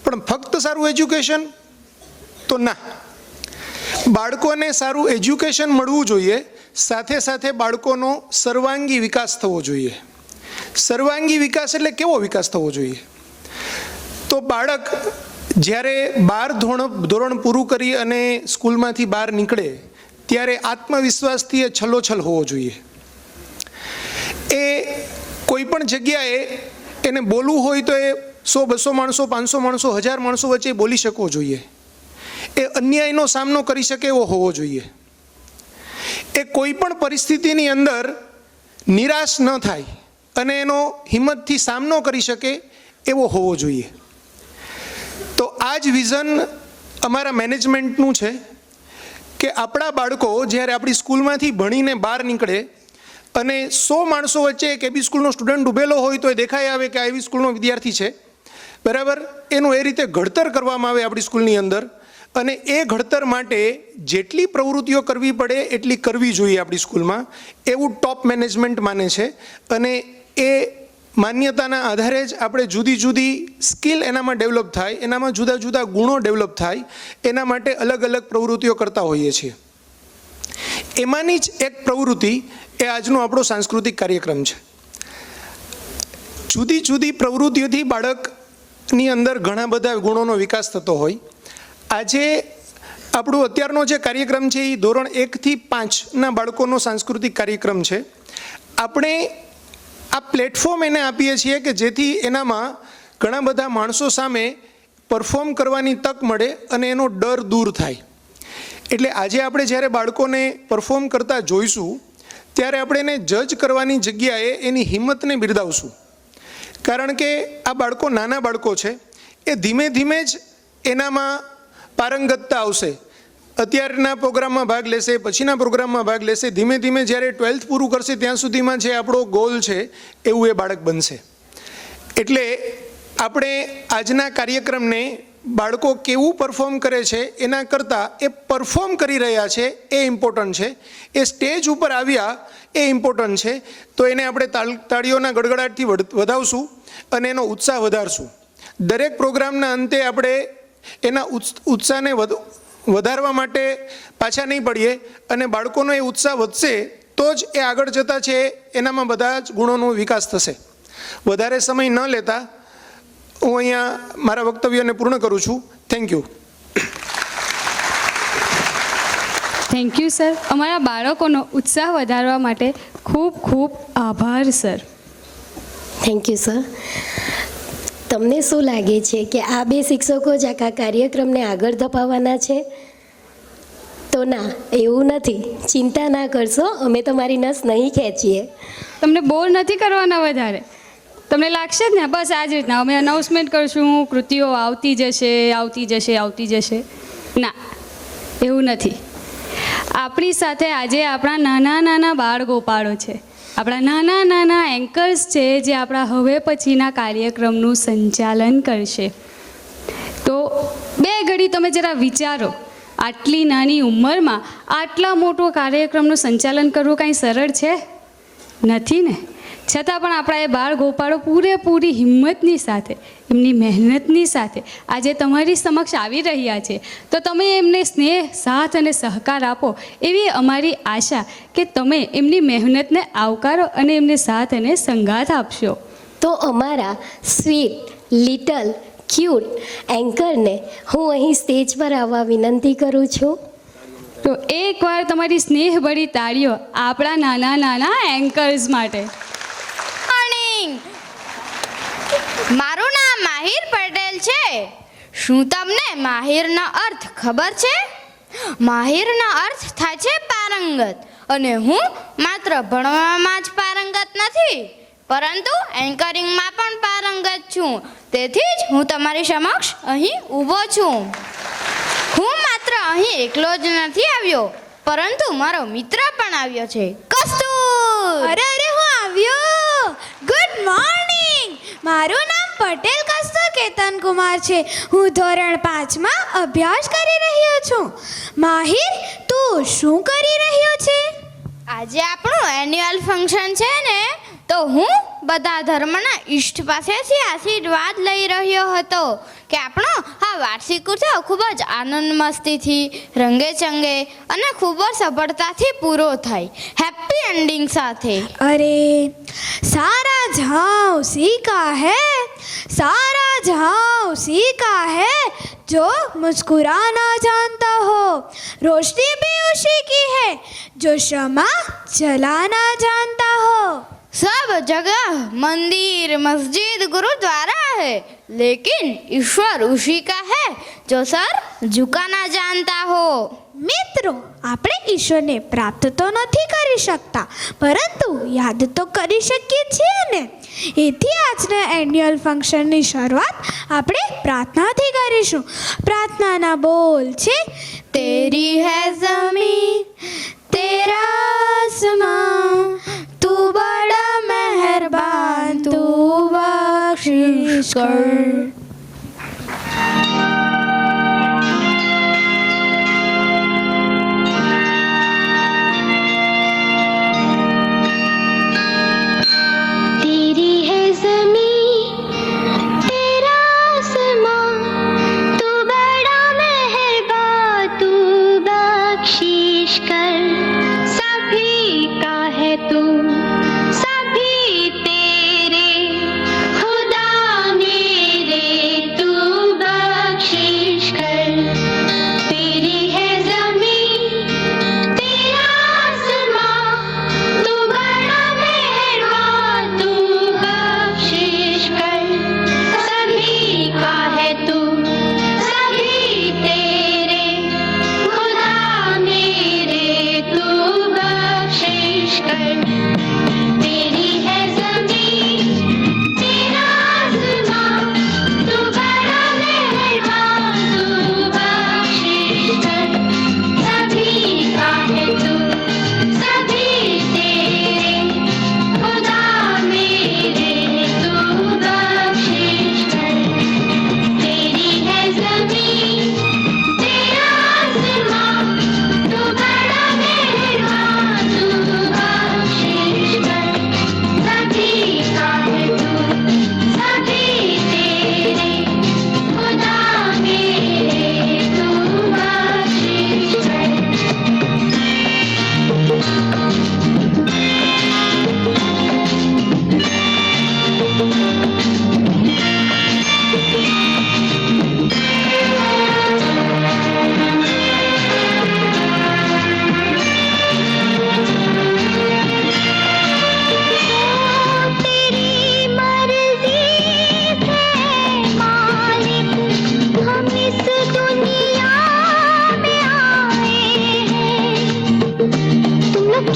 [SPEAKER 6] પણ ફક્ત સારું એજ્યુકેશન તો ના. બાળકોને સારું એજ્યુકેશન મળવું જોઈએ, સાથે સાથે બાળકોનો સર્વાંગી વિકાસ થવો જોઈએ. સર્વાંગી વિકાસ એટલે કેવો વિકાસ થવો જોઈએ? તો બાળક જ્યારે 12 ધોરણ પૂરું કરી અને સ્કૂલમાંથી બહાર નીકળે ત્યારે આત્મવિશ્વાસથી એ છલોછલ હોવો જોઈએ. એ કોઈ પણ જગ્યાએ એને બોલવું હોય તો એ 100-200 માણસો, 500 માણસો, 1000 માણસો વચ્ચે બોલી શકવો જોઈએ. એ અન્યાયનો સામનો કરી શકે એવો હોવો જોઈએ. એ કોઈ પણ પરિસ્થિતિની અંદર નિરાશ ન થાય અને એનો હિંમતથી સામનો કરી શકે એવો હોવો જોઈએ. તો આ જ વિઝન અમારા મેનેજમેન્ટનું છે કે આપણા બાળકો જ્યારે આપણી સ્કૂલમાંથી ભણીને બહાર નીકળે અને 100 માણસો વચ્ચે એક એબી સ્કૂલનો સ્ટુડન્ટ ઊભેલો હોય તો એ દેખાઈ આવે કે આ એબી સ્કૂલનો વિદ્યાર્થી છે. બરાબર? એનું એ રીતે ઘડતર કરવામાં આવે આપણી સ્કૂલની અંદર. અને એ ઘડતર માટે જેટલી પ્રવૃત્તિઓ કરવી પડે એટલી કરવી જોઈએ આપણી સ્કૂલમાં, એવું ટોપ મેનેજમેન્ટ માને છે. અને એ માન્યતાના આધારે જ આપણે જુદી જુદી સ્કિલ એનામાં ડેવલપ થાય, એનામાં જુદા જુદા ગુણો ડેવલપ થાય, એના માટે અલગ અલગ પ્રવૃત્તિઓ કરતા હોઈએ છીએ. એમાંની જ એક પ્રવૃત્તિ એ આજનો આપણો સાંસ્કૃતિક કાર્યક્રમ છે. જુદી જુદી પ્રવૃત્તિઓથી બાળકની અંદર ઘણા બધા ગુણોનો વિકાસ થતો હોય. આજે આપણો અત્યારનો જે કાર્યક્રમ છે એ ધોરણ 1 થી 5ના બાળકોનો સાંસ્કૃતિક કાર્યક્રમ છે. આપણે આ પ્લેટફોર્મ એને આપીએ છીએ કે જેથી એનામાં ઘણા બધા માણસો સામે પરફોર્મ કરવાની તક મળે અને એનો ડર દૂર થાય. એટલે આજે આપણે જ્યારે બાળકોને પરફોર્મ કરતા જોઈશું ત્યારે આપણે એને જજ કરવાની જગ્યાએ એની હિંમતને બિરદાવશું. કારણ કે આ બાળકો નાના બાળકો છે, એ ધીમે ધીમે જ એનામાં પારંગતતા આવશે. અત્યારના પ્રોગ્રામમાં ભાગ લેશે, પછીના પ્રોગ્રામમાં ભાગ લેશે, ધીમે ધીમે જ્યારે 12th પૂરું કરશે ત્યાં સુધીમાં જે આપણો ગોલ છે એવું એ બાળક બનશે. એટલે આપણે આજના કાર્યક્રમને બાળકો કેવું પરફોર્મ કરે છે એના કરતાં એ પરફોર્મ કરી રહ્યા છે એ ઇમ્પોર્ટન્ટ છે, એ સ્ટેજ ઉપર આવ્યા એ ઇમ્પોર્ટન્ટ છે. તો એને આપણે તાળીઓના ગડગડાટથી વધાવશું અને એનો ઉત્સાહ વધારશું. દરેક પ્રોગ્રામના અંતે આપણે એના ઉત્સાહને વધારવા માટે પાછા નહીં પડીએ અને બાળકોનો એ ઉત્સાહ વધશે તો જ એ આગળ જતા છે એનામાં બધા જ ગુણોનો વિકાસ થશે. વધારે સમય ન લેતા હું અહીંયા મારા વક્તવ્યને પૂર્ણ કરું છું. Thank you.
[SPEAKER 2] Thank you sir. અમારા બાળકોનો ઉત્સાહ વધારવા માટે ખૂબ ખૂબ આભાર સર.
[SPEAKER 1] Thank you sir. તમને શું લાગે છે કે આ બે શિક્ષકો જ આખા કાર્યક્રમને આગળ ધપાવવાના છે? તો ના, એવું નથી. ચિંતા ના કરશો, અમે તમારી નસ નહીં ખેંચીએ.
[SPEAKER 2] તમને બોર નથી કરવાના વધારે? તમને લાગશે જ ને બસ આ જ રીતના અમે અનાઉન્સમેન્ટ કરશું, કૃતિઓ આવતી જશે આવતી જશે આવતી જશે? ના, એવું નથી. આપણી સાથે આજે આપણા નાના નાના બાળ ગોપાળો છે, આપણા નાના નાના એન્કર્સ છે જે આપણા હવે પછીના કાર્યક્રમનું સંચાલન કરશે. તો બે ઘડી તમે જરા વિચારો, આટલી નાની ઉંમરમાં આટલા મોટો કાર્યક્રમનું સંચાલન કરવું કાંઈ સરળ છે? નથી ને. છતાં પણ આપણા એ બાળ ગોપાળો પૂરેપૂરી હિંમતની સાથે, એમની મહેનતની સાથે આજે તમારી સમક્ષ આવી રહ્યા છે. તો તમે એમને સ્નેહ, સાથ અને સહકાર આપો એવી અમારી આશા કે તમે એમની મહેનતને આવકારો અને એમને સાથ અને સંગાથ આપશો.
[SPEAKER 1] તો અમારા સ્વીટ, લિટલ, ક્યુટ એન્કરને હું અહીં સ્ટેજ પર આવવા વિનંતી કરું છું.
[SPEAKER 2] તો એકવાર તમારી સ્નેહભરી તાળીઓ આપણા નાના નાના એન્કર્સ માટે.
[SPEAKER 7] મારું નામ માહિર પટેલ છે. શું તમને માહિરનો અર્થ ખબર છે? માહિરનો અર્થ થાય છે પારંગત. અને હું માત્ર ભણવામાં જ પારંગત નથી, પરંતુ એન્કરિંગમાં પણ પારંગત છું. તેથી જ હું તમારી સમક્ષ અહીં ઊભો છું. હું માત્ર અહીં એકલો જ નથી આવ્યો, પરંતુ મારો મિત્ર પણ આવ્યો છે, કસ્તુર.
[SPEAKER 8] અરે હું આવ્યો. Good morning. મારું નામ પટેલ કસ્તુર કેતન કુમાર છે. હું ધોરણ 5માં અભ્યાસ કરી રહ્યો છું. માહિર, તું શું કરી રહ્યો છે?
[SPEAKER 7] આજે આપણું એન્યુઅલ ફંક્શન છે ને, તો હું બધા ધર્મના ઈષ્ટ પાસેથી આશીર્વાદ લઈ રહ્યો હતો કે આપણો આ વાર્ષિક ઉત્સવ ખૂબ જ આનંદ મસ્તીથી, રંગે ચંગે અને ખૂબ જ સફળતાથી પૂરો થાય, હેપી એન્ડિંગ સાથે.
[SPEAKER 8] અરે સારા જાઓ सीखा है, सारा जाओ सीखा है, जो मुस्कुराना जानता हो, रोशनी भी उसी की है, जो शमा जलाना जानता हो.
[SPEAKER 7] सब जगह मंदिर, मस्जिद, गुरुद्वारा है, लेकिन ईश्वर उसी का है जो सर झुकाना जानता हो.
[SPEAKER 8] મિત્રો, આપણે ઈશ્વરને પ્રાપ્ત તો નથી કરી શકતા, પરંતુ યાદ તો કરી શકીએ છીએ ને. એથી આજના એન્યુઅલ ફંક્શનની શરૂઆત આપણે પ્રાર્થનાથી કરીશું. પ્રાર્થનાના બોલ છે,
[SPEAKER 7] तेरी है जमीन, तेरा आसमां, तू बड़ा मेहरबान, तू बख्शिश कर.
[SPEAKER 9] तेरी है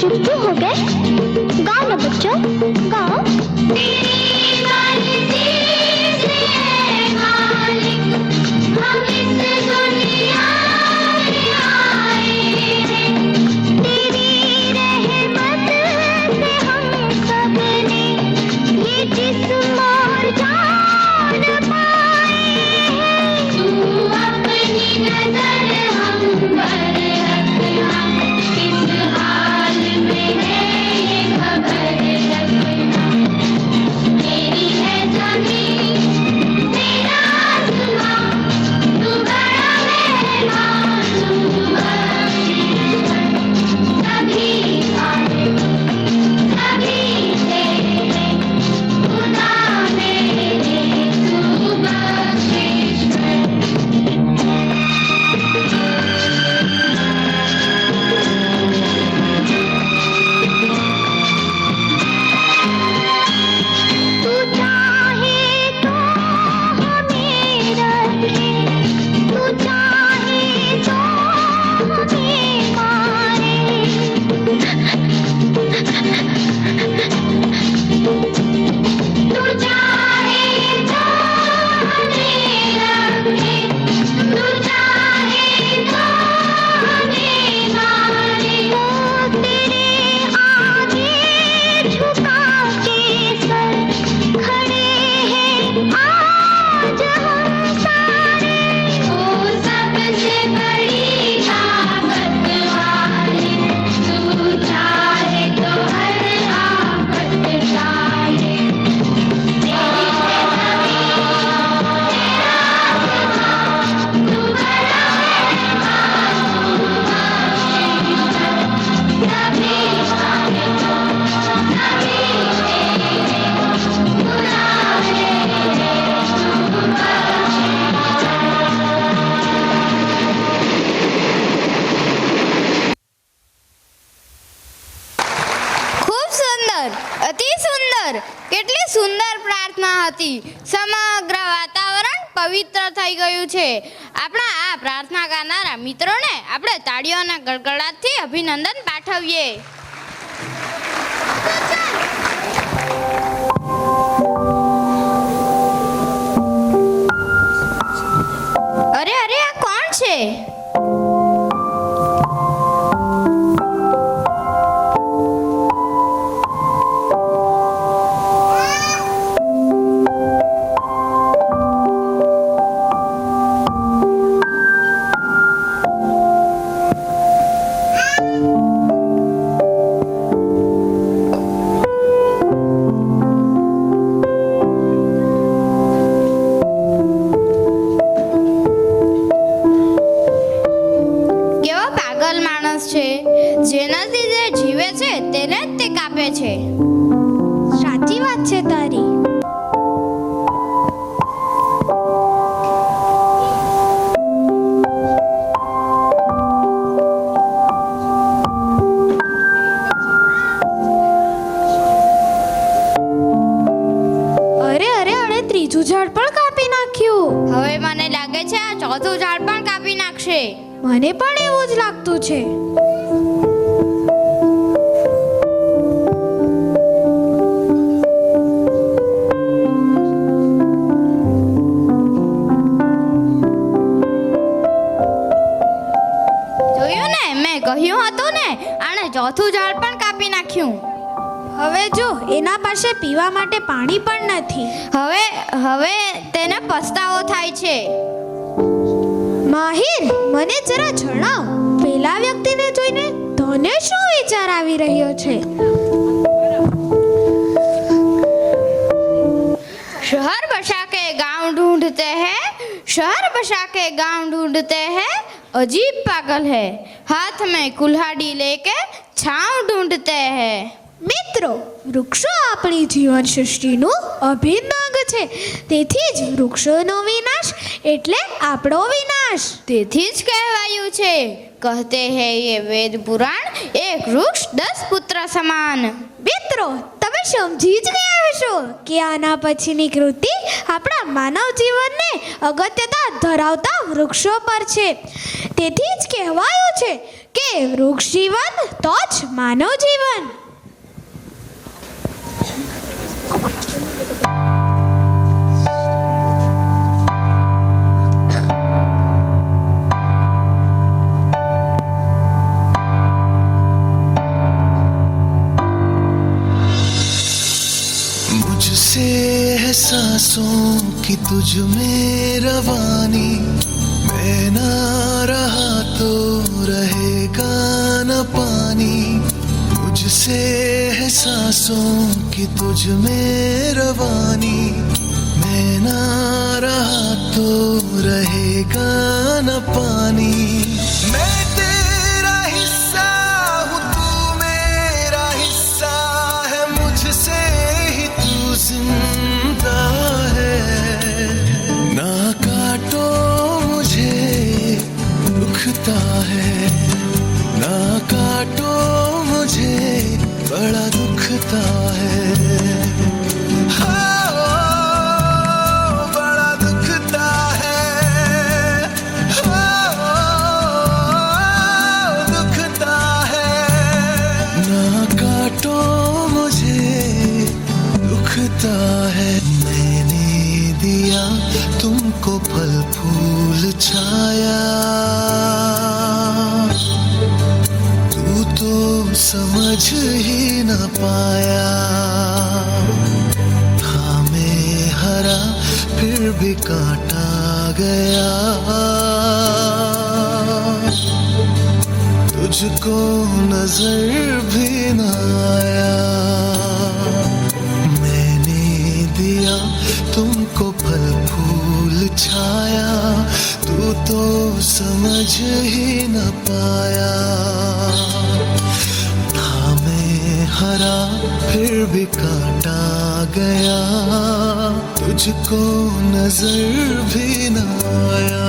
[SPEAKER 9] चुप क्यों हो गए? गाओ ना बच्चों, गाओ।
[SPEAKER 7] અતિ સુંદર, કેટલી સુંદર પ્રાર્થના હતી. સમગ્ર વાતાવરણ પવિત્ર થઈ ગયું છે. આપણા આ પ્રાર્થના ગાનારા મિત્રોને આપણે તાળીઓના ગડગડાટથી અભિનંદન પાઠવીએ. અરે અરે, આ કોણ છે? જેનાથી જે જીવે છે તેને જ તે કાપે છે.
[SPEAKER 8] સાચી વાત છે તારી.
[SPEAKER 7] અરે અરે અરે, ત્રીજું ઝાડ પણ કાપી નાખ્યું. હવે મને લાગે છે આ ચોથું ઝાડ પણ કાપી નાખશે.
[SPEAKER 8] મને પણ એવું જ લાગતું છે.
[SPEAKER 7] કહ્યું હતું ને, આણે ચોથું ઝાડ પણ કાપી નાખ્યું.
[SPEAKER 8] હવે જો એના પાસે પીવા માટે પાણી પણ નથી.
[SPEAKER 7] હવે તેને પસ્તાવો થાય છે.
[SPEAKER 8] માહિર, મને જરા જણાવ, પેલા વ્યક્તિને જોઈને તને શું વિચાર આવી રહ્યો છે?
[SPEAKER 7] शहर बसा के गांव ढूंढते हैं, शहर बसा के गांव ढूंढते हैं, अजीब पागल है, हाथ में कुल्हाड़ी लेके छांव ढूंढते हैं.
[SPEAKER 8] મિત્રો, વૃક્ષો આપણી જીવન સૃષ્ટિનું અભિન્ન અંગ છે. તેથી જ વૃક્ષોનો વિનાશ એટલે આપણો વિનાશ.
[SPEAKER 7] તેથી જ કહેવાયું છે, કહતે હૈ યે વેદ પુરાણ, એક વૃક્ષ 10 પુત્ર સમાન.
[SPEAKER 8] મિત્રો, તમે સમજી જ ગયા હશો કે આના પછીની કૃતિ આપણા માનવ જીવનને અગત્યતા ધરાવતા વૃક્ષો પર છે. તેથી જ કહેવાયું છે કે વૃક્ષ જીવન તો જ માનવ જીવન.
[SPEAKER 10] मुझसे है सांसों की तुझ में रवानी, मैं ना रहा तो रहेगा न पानी. मुझसे है सांसों की तुझ में रवानी, मैं ना रहा तो रहेगा न पानी. मैं तेरा हिस्सा हूँ, तू मेरा हिस्सा है, मुझसे ही तू जिंदा है. ना काटो मुझे दुखता है, ना काटो मुझे बड़ा दुखता है. हाँ, बड़ा दुखता है. हाँ, दुखता है. ना काटो मुझे दुखता है. मैंने दिया तुमको फल फूल छाया, तू तो समझ ही न पाया. था मैं हरा फिर भी काटा गया, तुझको नजर भी न आया. मैंने दिया तुमको फल फूल छाया, तू तो समझ ही न पाया. था मैं हरा फिर भी काटा गया, तुझको नजर भी न आया.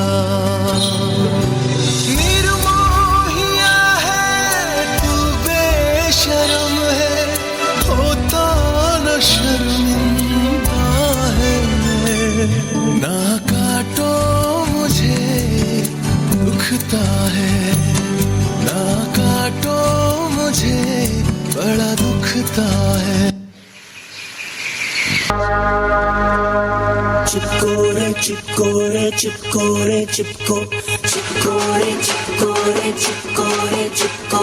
[SPEAKER 10] निर्मोहिया है तू, बेशरम है, होता न शर्मिंदा है. ना काटो मुझे दुखता है, ना काटो मुझे बड़ा दुखता है.
[SPEAKER 11] चिपको रे चिपको रे चिपको रे चिपको, चिपको रे चिपको रे चिपको रे चिपको,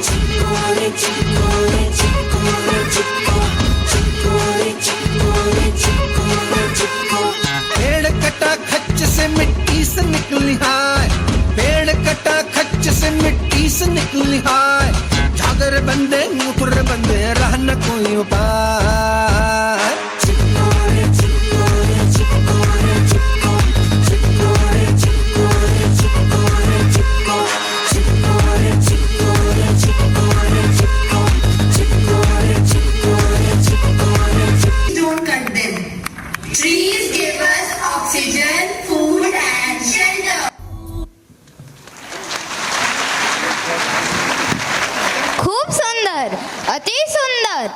[SPEAKER 11] चिपको रे चिपको रे चिपको रे चिपको, चिपको रे चिपको रे चिपको रे चिपको.
[SPEAKER 10] पेड़ कटा खच्च से मिट्टी से निकली हाय, पेड़ कटा खच्च से मिट्टी से निकली हाय. जागर बंदे नुपुर बंदे रहना कोई उपाय.
[SPEAKER 11] चिपको रे चिपको रे चिपको रे चिपको, चिपको रे चिपको रे चिपको रे चिपको, चिपको रे चिपको रे चिपको रे चिपको, चिपको रे चिपको रे चिपको रे चिपको.
[SPEAKER 12] Don't cut them. Trees give us oxygen, food and shelter.
[SPEAKER 7] ખૂબ સુંદર, અતિ સુંદર.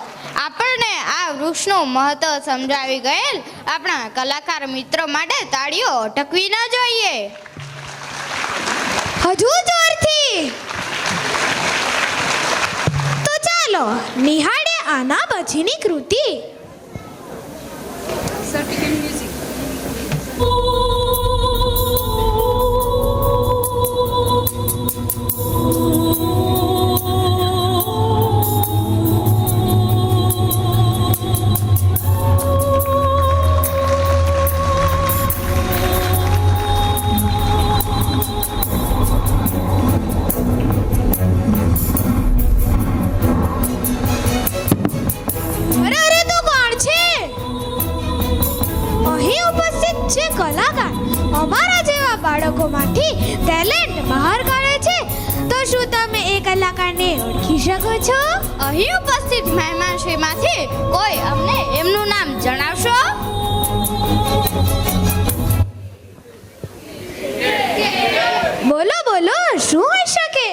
[SPEAKER 7] આપણને આ વૃક્ષનું મહત્વ સમજાવી ગયેલ આપણા કલાકાર મિત્રો માટે તાળીઓ અટકવી ન જોઈએ.
[SPEAKER 8] હજુ જોરથી. તો ચાલો નિહાળે આના પછીની કૃતિ. બાળકોમાંથી ટેલેન્ટ બહાર કાઢે છે. તો તો શું તમે એ કલાકારને ઓળખી શકો છો?
[SPEAKER 7] અહીં ઉપસ્થિત મહેમાનશ્રીમાંથી કોઈ અમને એમનું નામ જણાવશો?
[SPEAKER 8] બોલો બોલો, શું હોઈ શકે?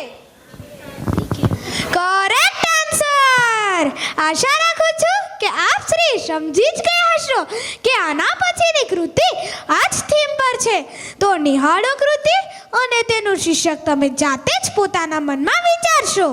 [SPEAKER 8] Correct answer. આશા રાખું છું કે આપ શ્રી સમજી જ ગયા હશો કે આના પછીની કૃતિ આ જ થીમ પર છે. તો નિહાળો કૃતિ અને તેનું શીર્ષક તમે જાતે જ પોતાના મનમાં વિચારશો.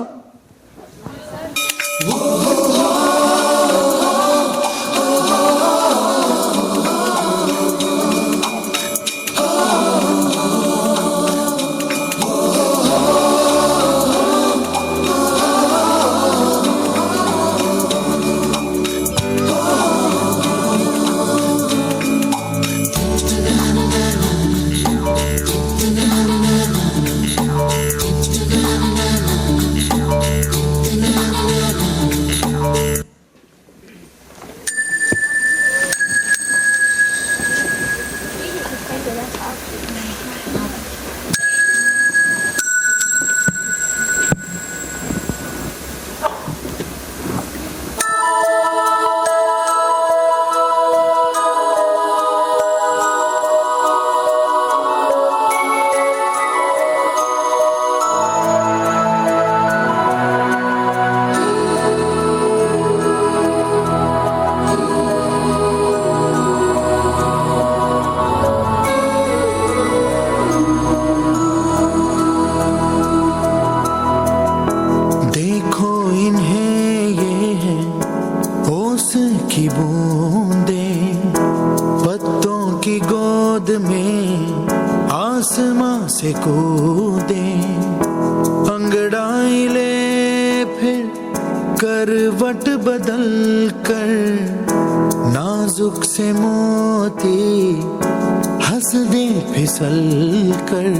[SPEAKER 10] आसमां से कूदे अंगड़ाई ले फिर करवट बदल कर नाजुक से मोती हंस दे फिसल कर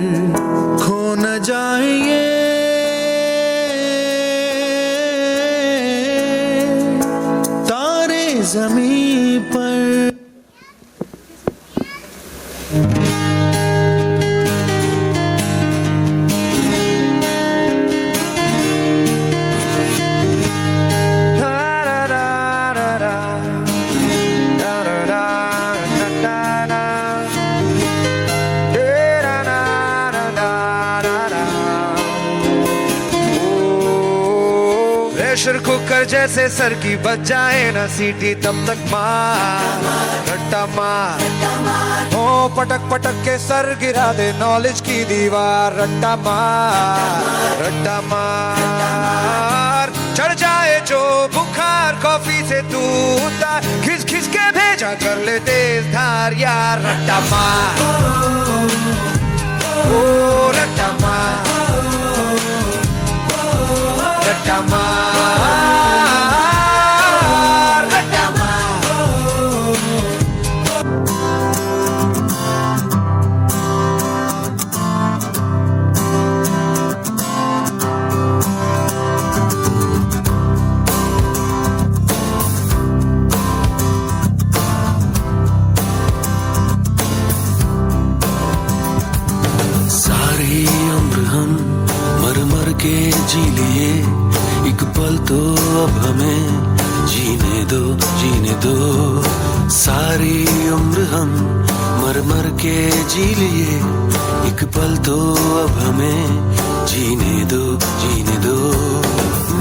[SPEAKER 10] खो न जाए ये तारे जमीन पर। प्रेशर कुकर जैसे सर की बच जाए ना सीटी तब तक मार रट्टा मार हो पटक पटक के सर गिरा दे नॉलेज की दीवार रट्टा मार चढ़ जाए जो बुखार कॉफी से तू उतार खिस खिस के भेजा कर ले तेज धार यार रट्टा मार ओ रट्टा मार रट्टा मार रट्टा मार।
[SPEAKER 11] सारी उम्र हम मर मर के जी लिए एक पल तो अब हमें जीने दो सारी उम्र हम मर मर के जी लिए एक पल तो अब हमें जीने दो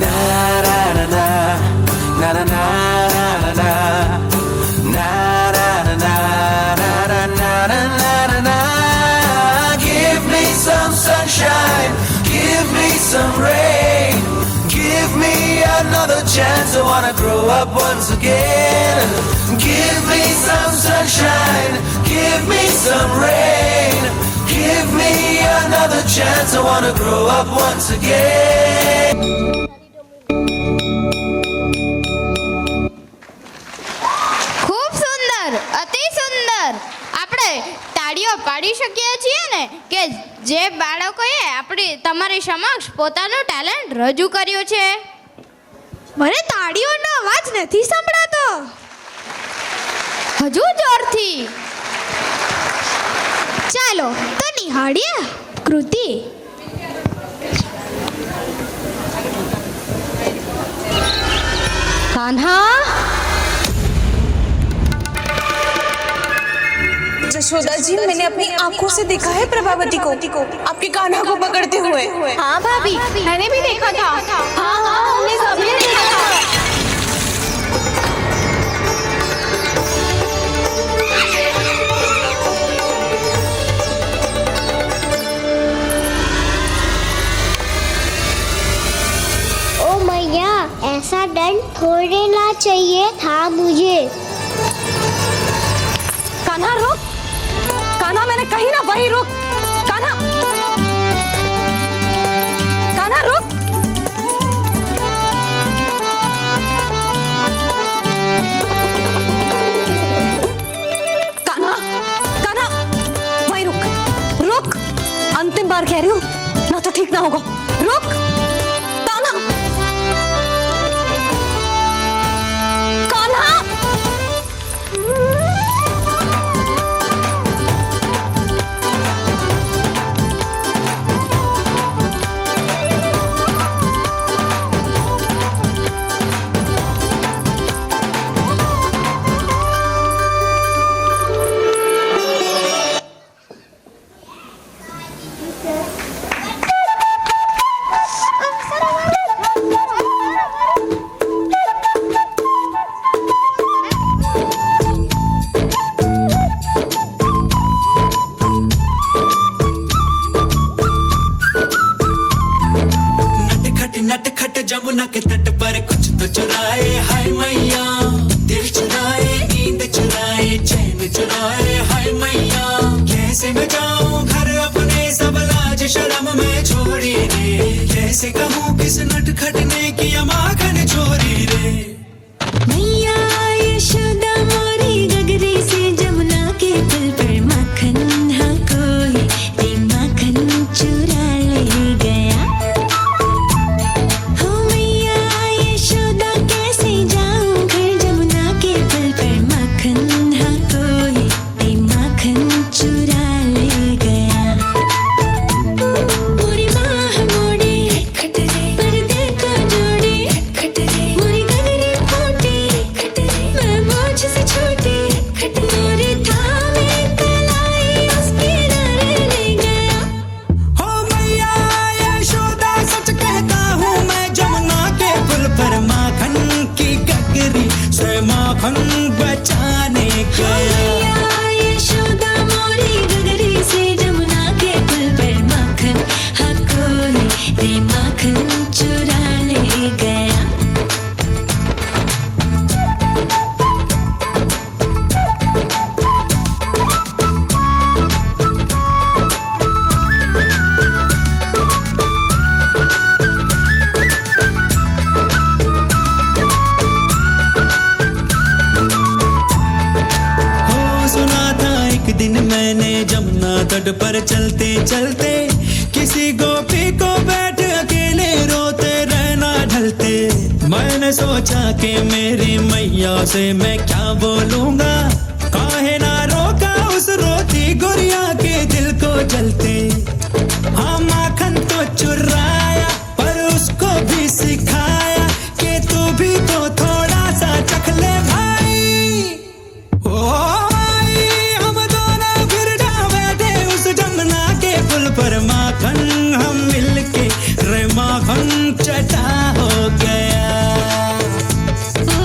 [SPEAKER 11] ना ना ना ना ना ना ना ना ना ना ना ना give me some sunshine give me some rain give me another chance I wanna grow up once again give me some sunshine give me some rain give me another chance I wanna grow up once again.
[SPEAKER 7] ખૂબ સુંદર અતિ સુંદર આપણે તાળીઓ પાડી શકીએ છીએ ને કે જે બાળકોએ તમારી સમક્ષ પોતાનું ટેલેન્ટ રજૂ કર્યું છે.
[SPEAKER 8] મને તાળીઓનો અવાજ નથી સંભળાતો.
[SPEAKER 7] હજુ જોરથી.
[SPEAKER 8] ચાલો તો નિહાળીએ કૃતિ.
[SPEAKER 7] कान्हा,
[SPEAKER 13] जशोदा जी, मैंने अपनी आंखों से देखा है प्रभावती को आपके कान्हा को पकड़ते हुए।
[SPEAKER 7] हाँ भाभी, मैंने भी देखा था। हाँ हाँ, हमने सभी ने देखा था।
[SPEAKER 9] ओ मैया, ऐसा दंड थोड़े ना चाहिए था मुझे।
[SPEAKER 13] कान्हा रुक, कान्हा मैंने कही ना वही रुक। कान्हा, कान्हा रुक। कान्हा, कान्हा वही रुक, रुक। अंतिम बार कह रही हूँ, ना तो ठीक ना होगा। रुक कान्हा, कान्हा।
[SPEAKER 11] नटखट जमुना के तट पर कुछ तो चुराए, हाय मैया। दिल चुराए, नींद चुराए, चैन चुराए, हाय मैया। कैसे मैं जाऊं घर अपने, सब लाज शर्म में छोड़ी रे। कैसे कहूँ किस नटखट ने किया माखन चोरी रे।
[SPEAKER 12] मैया यशोदा मोरी गगरी से जमुना के पुल पर माखन हाँ कोई ते माखन चुरा ले गया। हो मैया यशोदा कैसे जाऊं घर जमुना के पुल पर माखन हाँ कोई ते माखन चुरा ले गया। पूरी माह मोड़ी पर्दे को जोड़ी, मोरी गगरी फूटी, मैं बोझ से छूटी, मोरी थामे कलाई उसके डर ले गया।
[SPEAKER 11] हो मैया यशोदा सच कहता हूँ मैं, जमुना के पुल पर माखन की गगरी से माखन बचाने गया।
[SPEAKER 12] मैया यशोदा मोरी गगरी से जमुना के पुल पर माखन हाँ कोई ते माखन चुरा ले गया।
[SPEAKER 11] हो सुना था एक दिन मैंने जमुना तट पर चलते चलते, किसी गोपी को बैठ अकेले रोते रहना ढलते। मैंने सोचा कि मेरी मैया से मैं क्या बोलूंगा, काहे ना रोका उस रोती गुड़िया के दिल को जलते। हाँ माखन तो चुराया पर उसको भी सिखाया कि तू भी तो थोड़ा सा चख ले भाई। ओ भाई हम दोनों फिर जा बैठे उस जमुना के पुल पर, माखन हम मिलके रे माखन चटा हो गया।
[SPEAKER 12] ओ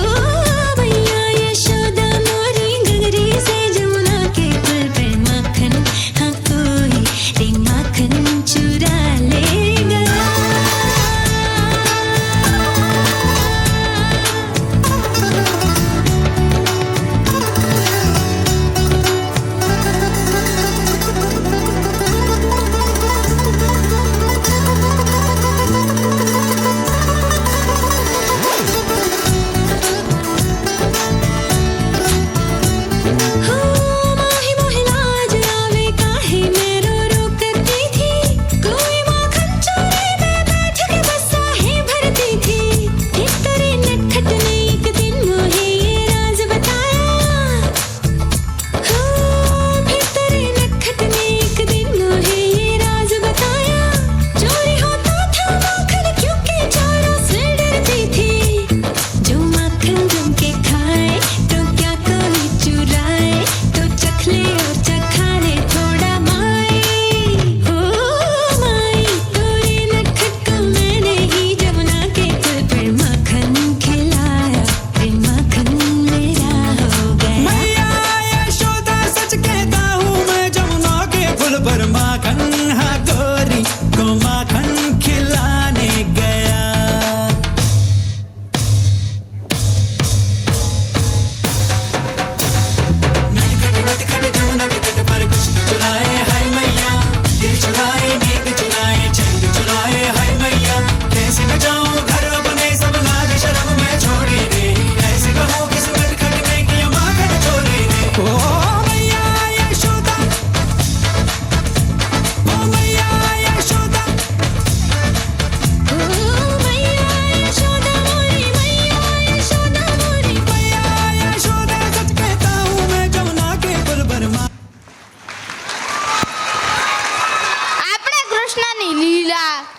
[SPEAKER 12] मैया यशोदा मोरी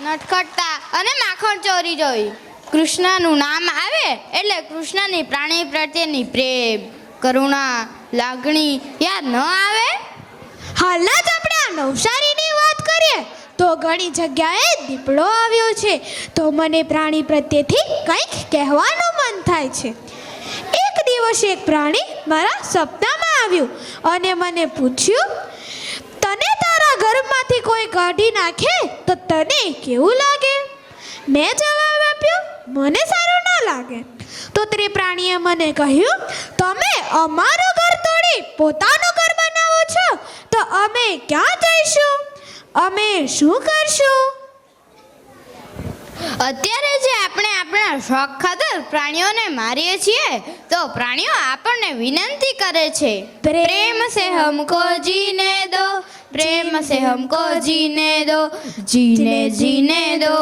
[SPEAKER 7] નટખટતા અને માખણ ચોરી જોઈ. કૃષ્ણનું નામ આવે એટલે કૃષ્ણની પ્રાણી પ્રત્યેની પ્રેમ, કરુણા, લાગણી યાદ ન આવે?
[SPEAKER 8] હાલના જ આપણે આ નવસારીની વાત કરીએ તો ઘણી જગ્યાએ દીપડો આવ્યો છે, તો મને પ્રાણી પ્રત્યેથી કંઈક કહેવાનું મન થાય છે. એક દિવસ એક પ્રાણી મારા સપનામાં આવ્યું અને મને પૂછ્યું, તને તારા ઘરમાંથી કોઈ કાઢી નાખે તો તને કેવું લાગે? મેં જવાબ આપ્યો, મને સારું ના લાગે. તો તે પ્રાણીએ મને કહ્યું, તમે અમારું ઘર તોડી પોતાનું ઘર બનાવો છો તો અમે ક્યાં જઈશું? અમે શું કરશું?
[SPEAKER 7] અત્યારે જે આપણે આપણા શોખ ખાતર પ્રાણીઓને મારીએ છીએ તો પ્રાણીઓ આપણને વિનંતી કરે છે, પ્રેમ સે હમકો જીને દો, પ્રેમ સે હમકો જીને દો, જીને જીને દો.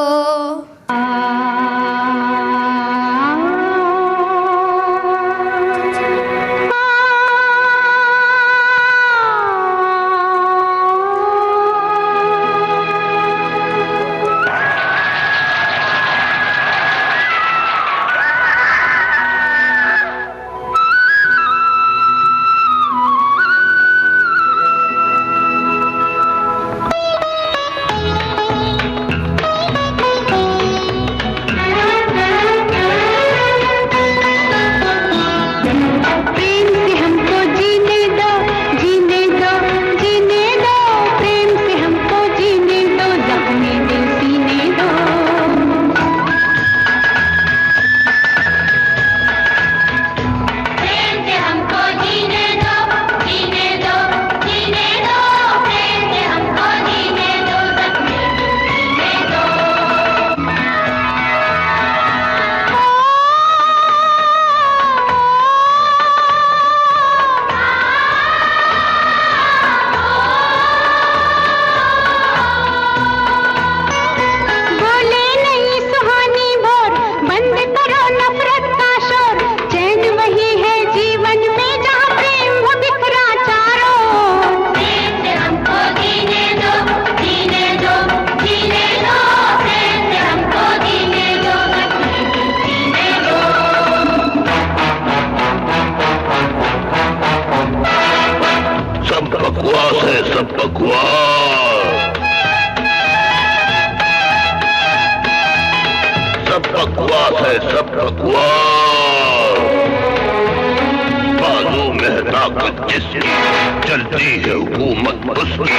[SPEAKER 14] चलती है हुकूमत उसकी,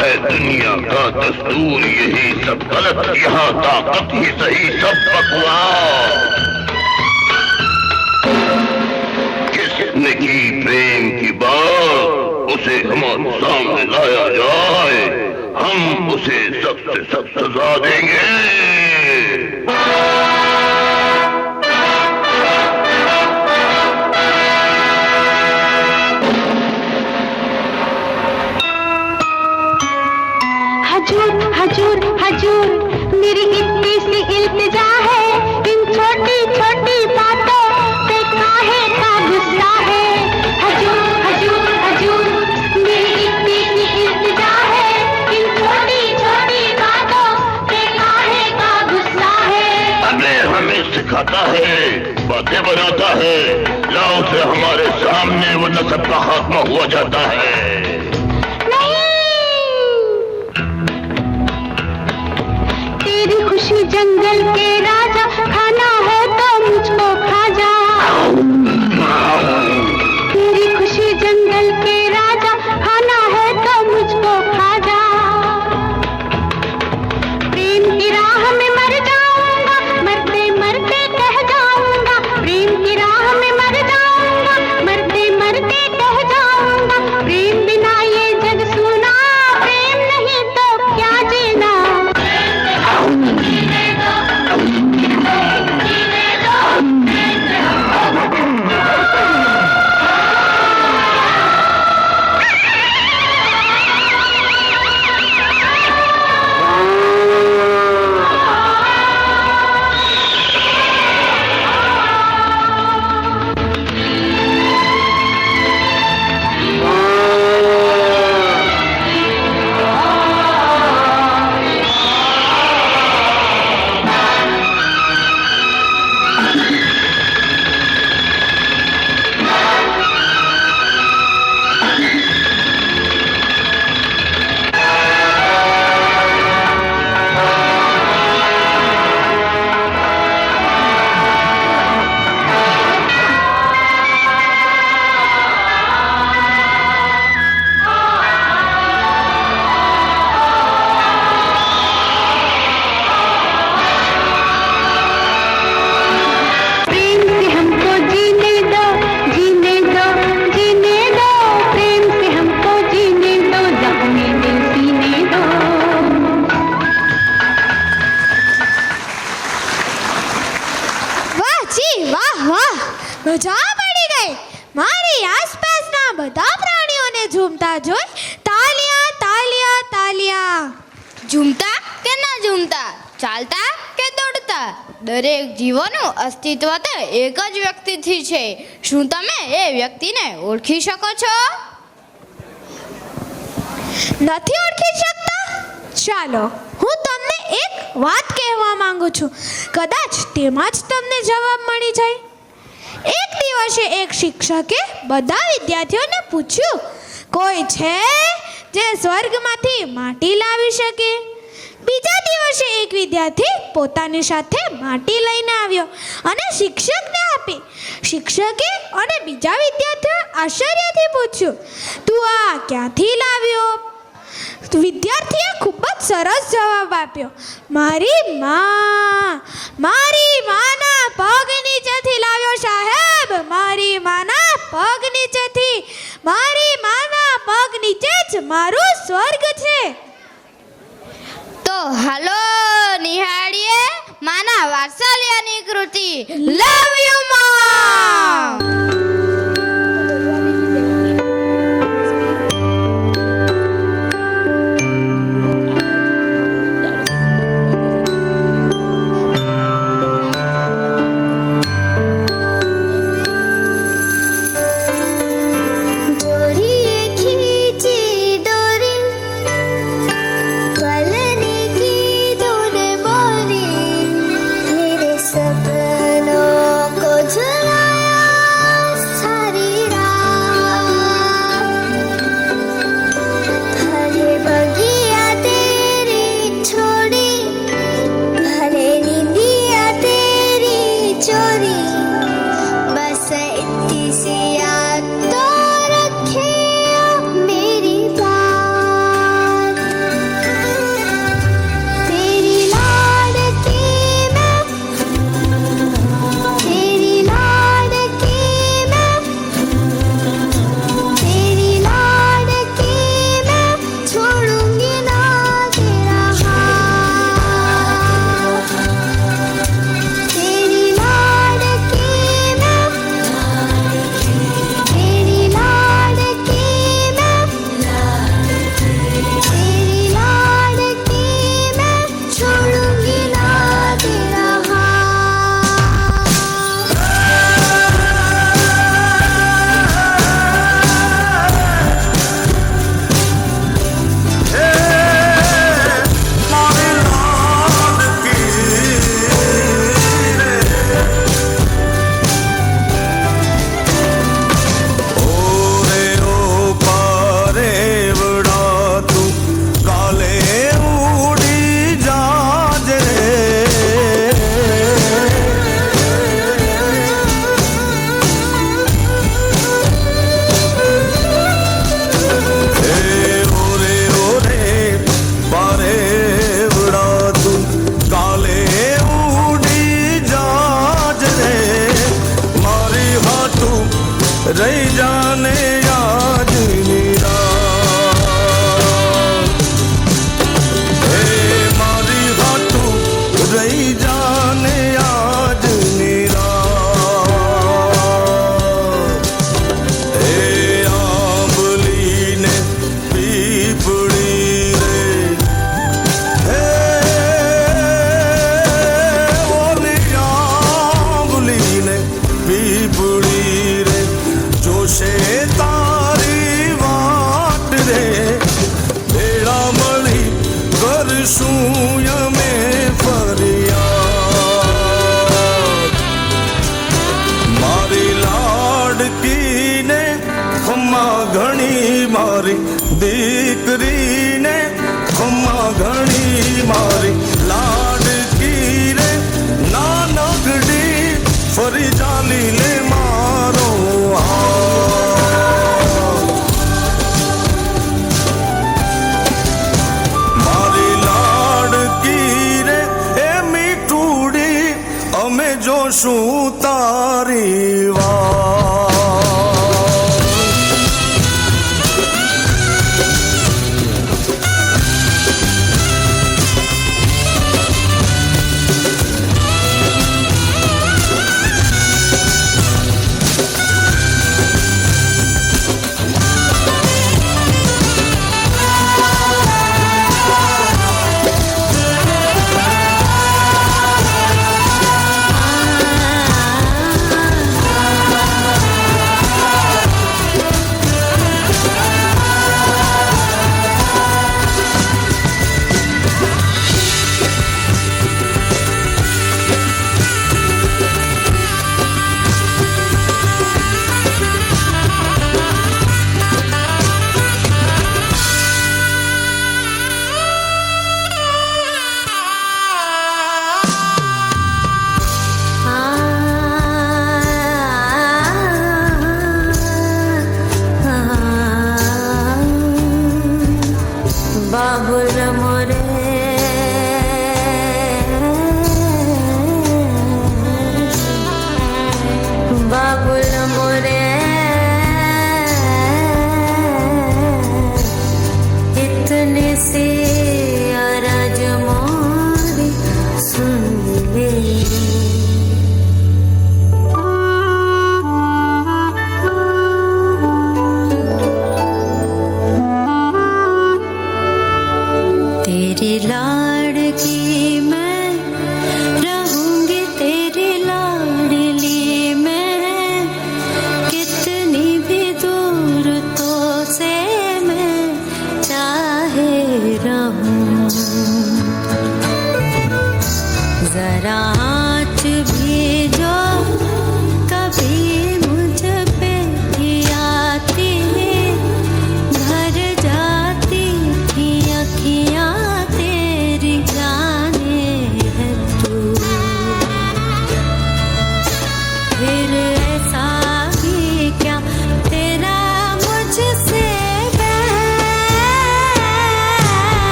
[SPEAKER 14] है दुनिया का दस्तूर यही सब गलत, यहाँ ताकत ही सही सब बकवास. किसने की प्रेम की बात उसे हमारे सामने लाया जाए, हम उसे सख्त से सख्त सजा देंगे.
[SPEAKER 12] हजूर हजूर मेरी इतनी सी इल्तिजा है, इन छोटी छोटी बातों पे काहे का गुस्सा है. हजूर हजूर हजूर मेरी इतनी सी इल्तिजा है, इन छोटी छोटी बातों पे काहे का गुस्सा है.
[SPEAKER 14] अबे हमें सिखाता है, बातें बनाता है, लाओ से हमारे सामने वो नस्ब का खात्मा हुआ जाता है.
[SPEAKER 12] खुशी जंगल के राजा, खाना है तो मुझको खा जा. तेरी खुशी जंगल के राजा, खाना है तो मुझको खा जा. प्रेम की राह में मर जाऊंगा, मरते मरते कह जाऊंगा. प्रेम की राह में मर जाऊंगा, मरते मरते कह जाऊंगा. प्रेम बिना ये जग सुना, प्रेम नहीं तो क्या जीना. जीने दो, जीने दो, जीने दो.
[SPEAKER 8] ઝૂમતા જોઈ તાલિયા તાલિયા તાલિયા.
[SPEAKER 7] ઝૂમતા કે ના ઝૂમતા, ચાલતા કે દોડતા, દરેક જીવોનું અસ્તિત્વ તો એક જ વ્યક્તિથી છે. શું તમે એ વ્યક્તિને ઓળખી શકો છો?
[SPEAKER 8] નથી ઓળખી શકતા? ચાલો હું તમને એક વાત કહેવા માંગુ છું, કદાચ તેમાં જ તમને જવાબ મળી જાય. એક દિવસે એક શિક્ષકે બધા વિદ્યાર્થીઓને પૂછ્યું, કોઈ છે જે સ્વર્ગમાંથી માટી લાવી શકે? બીજા દિવસે એક વિદ્યાર્થી પોતાની સાથે માટી લઈને આવ્યો અને શિક્ષકને આપી. શિક્ષકે અને બીજા વિદ્યાર્થીએ આશ્ચર્યથી પૂછ્યું, તું આ ક્યાંથી લાવ્યો? વિદ્યાર્થીએ ખૂબ જ સરસ જવાબ આપ્યો, મારી માના પગ નીચેથી લાવ્યો સાહેબ, મારી માના પગ નીચેથી. મારી માના પગ નીચે જ મારું સ્વર્ગ છે.
[SPEAKER 7] તો હાલો નિહાળીએ માના વાત્સલ્યની કૃતિ લવ યુ મા.
[SPEAKER 10] रही जाने आज मारी हाथू रही जाने आज आंबली ने पीपड़ी रे आंबली ने पीपड़ी रे जोशे तारी वाट रे भेड़ा मળી કરશું યમે ફરિયાદ મારી લાડકીને ખમ્મા ઘણી મારી દીકરીને ખમ્મા ઘણી મારી લાડકી રે નાનકડી ફરી ચાલી લે મારો મારી લાડકી રે એ મીઠુડી અમે જોશું તારી વાત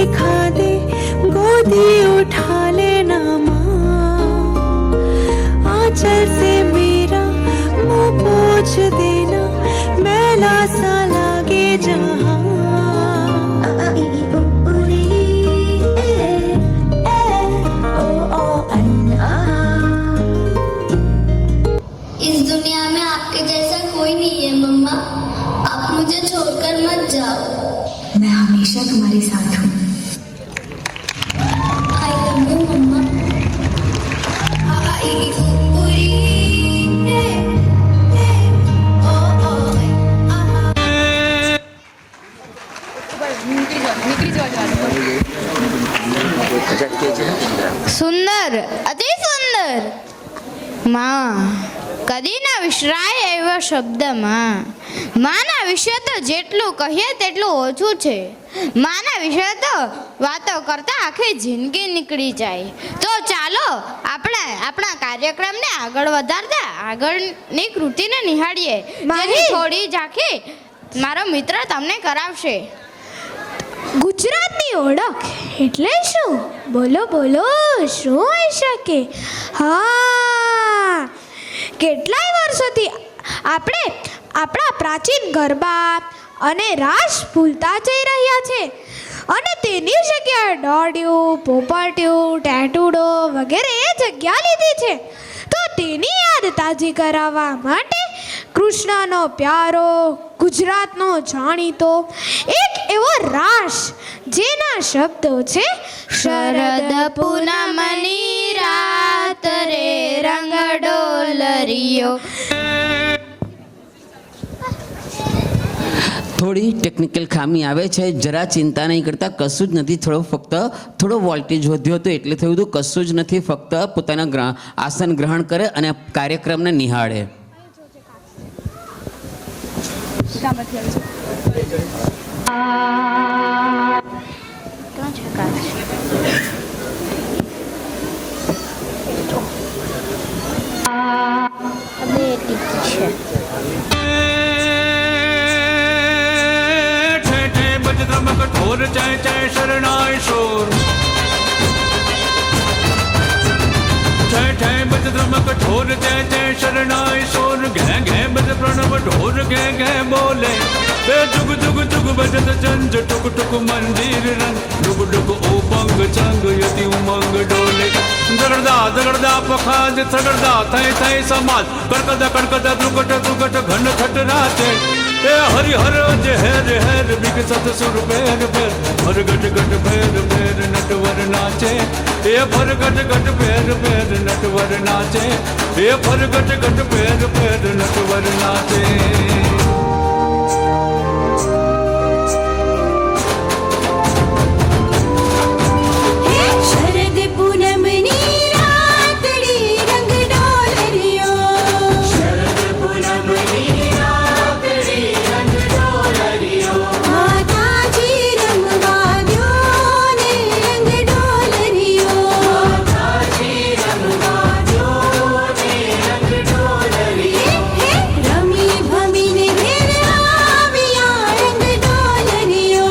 [SPEAKER 11] सिखा दे, गोदी उठा लेना माँ, आंचल से मेरा मुंह पोंछ देना, मैला सा लागे जहाँ।
[SPEAKER 9] इस दुनिया में आपके जैसा कोई नहीं है मम्मा, आप मुझे छोड़कर मत जाओ।
[SPEAKER 11] मैं हमेशा तुम्हारे साथ हूँ।
[SPEAKER 9] आई लव यू मम्मा।
[SPEAKER 7] સુંદર, અતિ સુંદર. માં કદી ના વિસરાય એવો શબ્દ માં. માના વિશે તો જેટલું કહીએ તેટલું ઓછું છે. માના વિશે તો વાતો કરતા આખી જિંદગી નીકળી જાય. તો ચાલો આપણે આપણા કાર્યક્રમને આગળ વધારતા આગળની કૃતિને નિહાળીએ. જેની થોડી ઝાંખી મારો મિત્ર તમને કરાવશે.
[SPEAKER 8] ગુજરાતની ઓળખ એટલે શું? બોલો બોલો, શું હોઈ શકે? હા, કેટલાય વર્ષોથી આપણે આપણા પ્રાચીન ગરબા અને રાસ ભૂલતા જઈ રહ્યા છે અને તેની જગ્યાએ દોડ્યું, પોપટ્યું, ટેટુડો વગેરે એ જગ્યા લીધી છે. તો તેની યાદ તાજી કરાવવા માટે કૃષ્ણનો પ્યારો, ગુજરાતનો જાણીતો એક એવો રાસ જેના શબ્દો છે
[SPEAKER 7] શરદ પૂનમની રાત રે રંગ ડોલરિયો.
[SPEAKER 3] થોડી ટેકનિકલ ખામી આવે છે, જરા ચિંતા નહીં કરતા, કશું જ નથી. થોડો વોલ્ટેજ વધ્યો હતો એટલે થયું હતું. કશું જ નથી, ફક્ત પોતાના આસન ગ્રહણ કરે અને કાર્યક્રમને નિહાળે.
[SPEAKER 10] कठोर जय जय शरणाय शोर, जय जय बजरंग कठोर जय जय शरणाय शोर, घै घै बज प्रणव ढोर घै घै बोले, बे जुग जुग जुग बजत जंज टुक टुक मंदिर रंग, डुग डुग ओपंग चंग यति उमंग डोले, जगड़दा जगड़दा पखाज सगड़दा थई थई समाज, कड़कदा कड़कदा दुकट दुकट घन खट राचे, ए हरि हर जे हेर हेर विकसत सुर बेर बेर, भर गट गट बेर बेर नटवर नाचे, ए भर गट गट बेर बेर नटवर नाचे, ए भर गट गट बेर बेर नटवर नाचे.
[SPEAKER 11] शरद पूनमनी रातड़ी रंग डोलरियो, शरद पूनमनी रातड़ी रंग डोलरियो, माताजी रंगवा द्यो ने रंग डोलरियो, माताजी रंगवा द्यो ने रंग डोलरियो, रमी भमी ने घेर आविया रंग डोलरियो,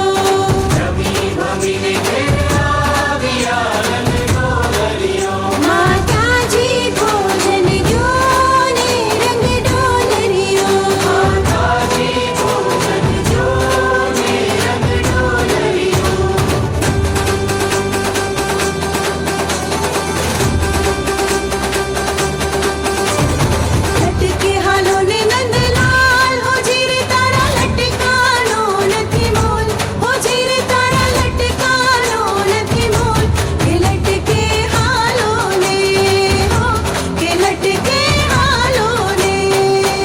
[SPEAKER 11] रमी भमी ने घेर आविया रंग डोलरियो, माताजी भोजन द्यो ने रंग डोलरियो, माताजी भोजन द्यो ने रंग डोलरियो. लटके हालो ने नंदलाल, हो जीरे तारा लटकानो નથી મોલ, हो जीरे तारा लटकानो નથી મોલ, કે લટકે હાલો ને, હો કે લટકે હાલો ને,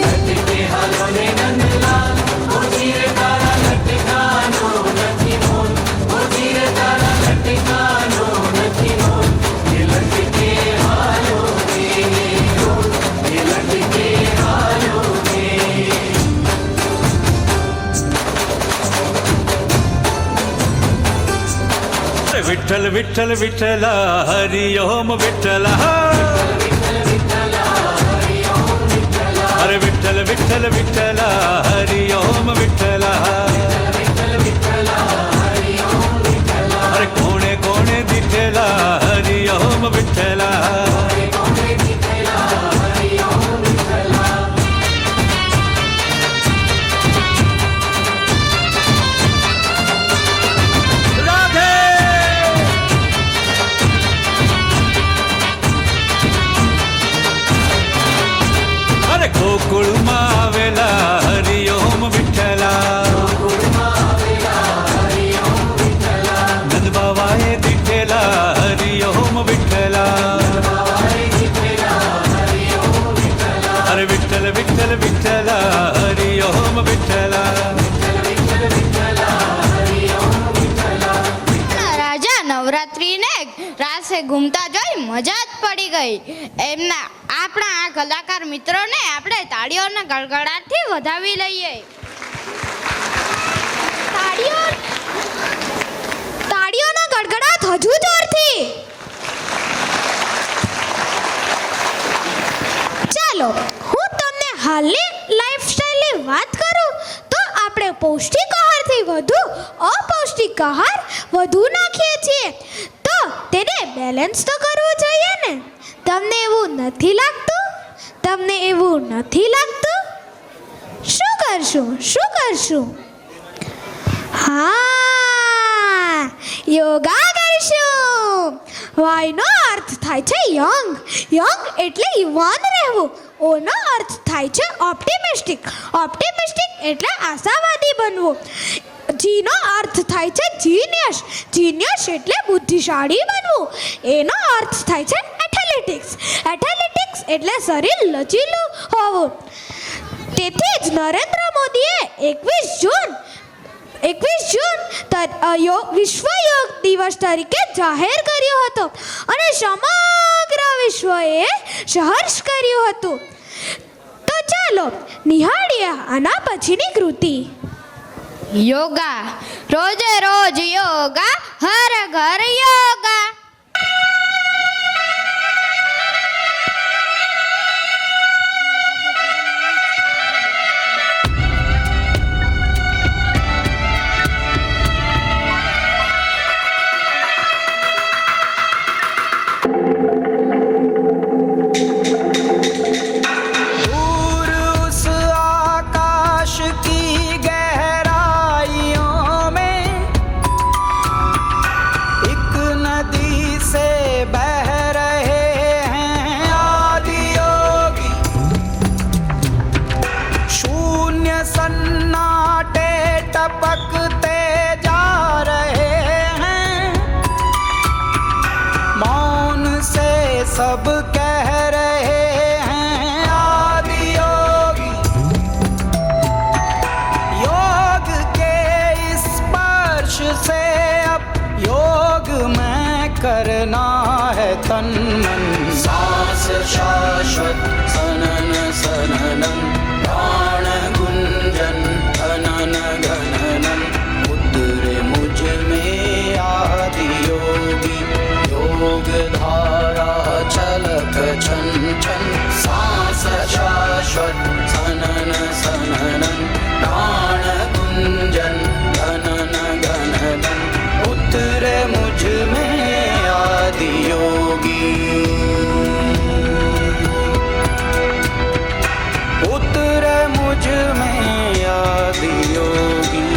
[SPEAKER 11] લટકે હાલો ને નંદલાલ, हो जीरे तारा लटकानो નથી મોલ, हो जीरे तारा लटकानो નથી મોલ, કે લટકે હાલો ને, હો કે લટકે હાલો ને.
[SPEAKER 10] विठ्ठल विठ्ठल विठ्ठल हरि ओम विठ्ठल, अरे विठ्ठल विठ्ठल विठ्ठल हरि ओम विठ्ठल, अरे
[SPEAKER 7] પાસે ઘૂમતા જોઈ મજા જ પડી ગઈ. એમના આપણા આ કલાકાર મિત્રોને આપણે તાળીઓના ગડગડાટથી વધાવી લઈએ.
[SPEAKER 8] તાળીઓનો ગડગડાટ હજુ જોરથી. ચાલો હું તમને હાલની લાઈફસ્ટાઈલની વાત કરું તો આપણે પૌષ્ટિક આહારથી વધુ અપૌષ્ટિક આહાર વધુ નાખીએ છીએ, તો તેને બેલેન્સ તો કરવું જોઈએ ને. તમને એવું નથી લાગતું? તમને એવું નથી લાગતું? શું કરશું? હા, યોગા કરશું. વાયનો અર્થ થાય છે યંગ. યંગ એટલે યુવાન રહેવું. ઓનો અર્થ થાય છે ઓપ્ટિમિસ્ટિક. ઓપ્ટિમિસ્ટિક એટલે આશાવાદી બનવું. જીનો અર્થ થાય છે જીનિયસ. જીનિયસ એટલે બુદ્ધિશાળી બનવું. એનો અર્થ થાય છે એથ્લેટિક્સ. એથ્લેટિક્સ એટલે શરીર લચીલું હોવું. તેથી જ નરેન્દ્ર મોદીએ 21 જૂન વિશ્વ યોગ દિવસ તરીકે જાહેર કર્યો હતો અને સમગ્ર વિશ્વએ સહર્ષ કર્યું હતું. તો ચાલો નિહાળીએ આના પછીની કૃતિ.
[SPEAKER 7] યોગા, રોજે રોજ યોગા, હર ઘર યોગા.
[SPEAKER 10] सब कह रहे हैं आदि योगी. योग के स्पर्श से अब योग में करना है तन मन. सांस शाश्वत सनन सननम, प्राण गुंजन घनन घननम. उतरे मुझ में आदि योगी, योग धारा छलक छन छन. सांस शाश्वत सनन सननम, प्राण गुंजन घनन घननम. उतरे मुझ में आदि योगी, उतरे मुझ में आदि योगी.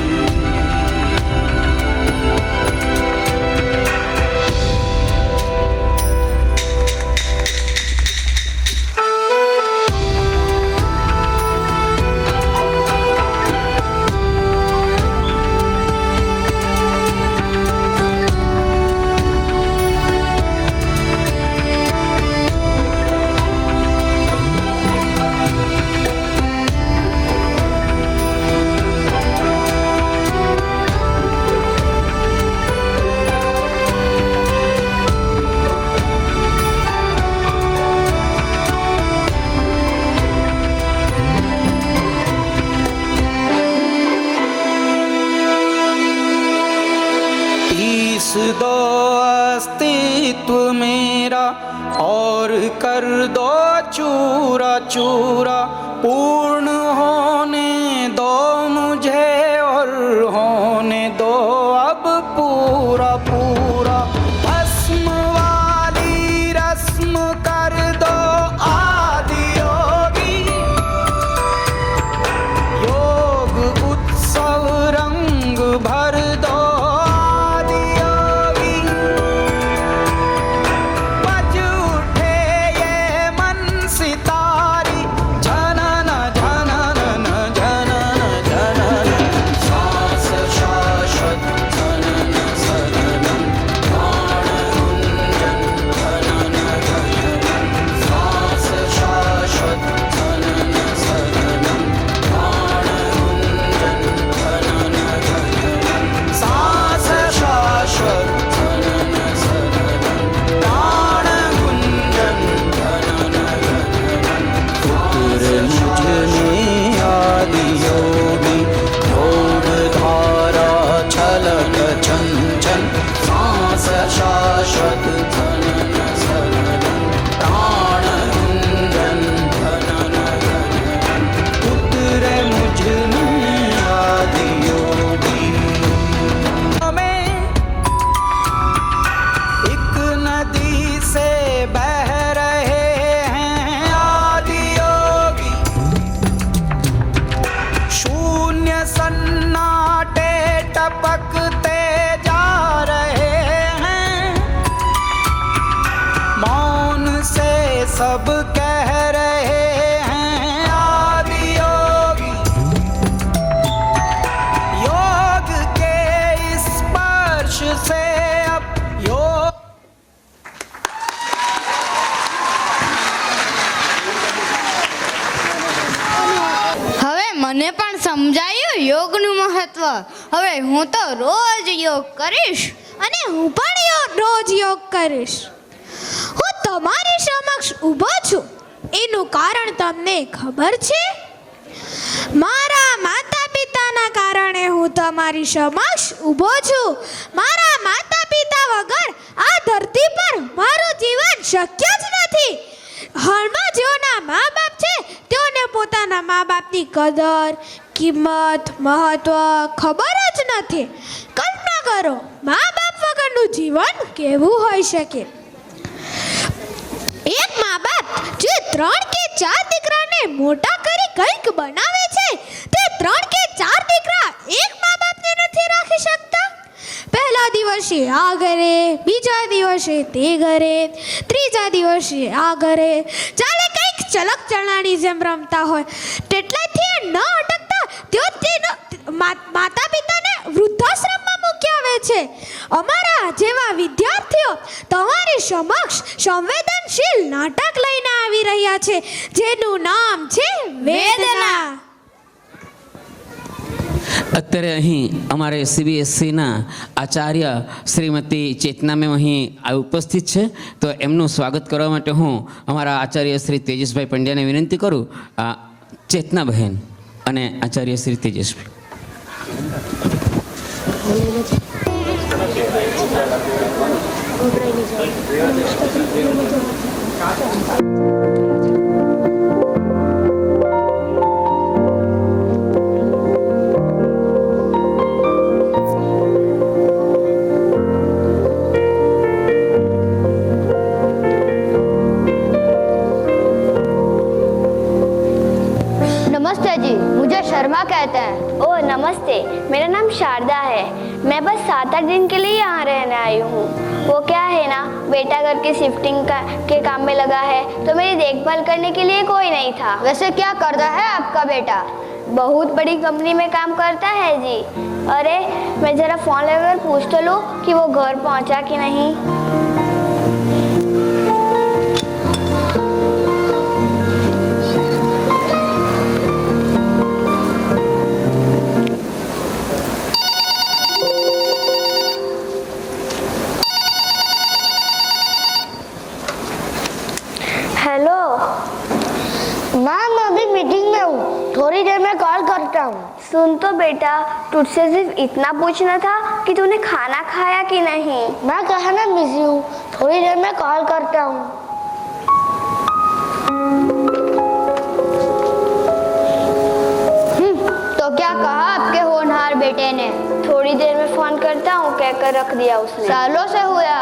[SPEAKER 10] दो अस्तित्व मेरा और कर दो चूरा चूरा. पूर्ण होने दो मुझे और होने दो अब पूरा पूरा. भस्म वाली रस्म कर दो आदि योगी. योग उत्सव रंग भर दो सब कह रहे हैं आदि योगी, योग के इस स्पर्श से अब योग।
[SPEAKER 7] હવે મને પણ સમજાયું યોગનું મહત્વ. હવે હું તો રોજ યોગ કરીશ.
[SPEAKER 8] અને હું પણ રોજ યોગ કરીશ. હું તમારી સમક્ષ ઊભો છું એનું કારણ તમને ખબર છે? મારા માતા પિતાના કારણે હું તમારી સમક્ષ ઊભો છું. મારા માતા પિતા વગર આ ધરતી પર મારું જીવન શક્ય જ નથી. હાલમાં જેઓના મા બાપ છે તેઓને પોતાના મા બાપની કદર, કિંમત, મહત્વ ખબર જ નથી. કલ્પના કરો, મા બાપ વગરનું જીવન કેવું હોઈ શકે? એક મા બાપ જે 3 કે 4 દીકરાને મોટા કરી કંઈક બનાવે છે, તે 3 કે 4 દીકરા એક મા બાપને નથી રાખી શકતા. પહેલા દિવસે આ ઘરે, બીજા દિવસે તે ઘરે, ત્રીજા દિવસે આ ઘરે, ચાલે કંઈક ચલક ચણાની જેમ રમતા હોય. તેટલાથી ન અટકતા તેઓ તેનો માતા પિતાને વૃદ્ધાશ્રમમાં મૂકી આવે છે. અમારા જેવા વિદ્યાર્થીઓ તમારી સમક્ષ સંવેદનશીલ નાટક લઈને આવી રહ્યા છે, જેનું નામ છે વેદના.
[SPEAKER 3] અત્યારે અહીં અમારે CBSEના આચાર્ય શ્રીમતી ચેતના મેમ અહીં ઉપસ્થિત છે. તો એમનું સ્વાગત કરવા માટે હું અમારા આચાર્ય શ્રી તેજસભાઈ પંડ્યાને વિનંતી કરું. ચેતના બહેન અને આચાર્ય શ્રી તેજસભાઈ.
[SPEAKER 9] नमस्ते जी, मुझे शर्मा कहते हैं। ओह नमस्ते, मेरा नाम शारदा है। मैं बस 7-8 दिन के लिए यहाँ रहने आई हूँ। वो क्या है ना, बेटा घर की शिफ्टिंग के काम में लगा है, तो मेरी देखभाल करने के लिए कोई नहीं था। वैसे क्या करता है आपका बेटा? बहुत बड़ी कंपनी में काम करता है जी। अरे मैं जरा फोन लगाकर पूछ तो लूँ कि वो घर पहुँचा कि नहीं। हेलो मैम, मैं अभी मीटिंग में हूँ, थोड़ी देर में कॉल करता हूँ। सुन तो बेटा, तुझसे सिर्फ इतना पूछना था कि तूने खाना खाया कि नहीं। मैं कहा ना बिजी हूँ, थोड़ी देर में कॉल करता हूँ। तो क्या कहा आपके होनहार बेटे ने? थोड़ी देर में फोन करता हूँ कहकर रख दिया उसने। सालों से हुआ,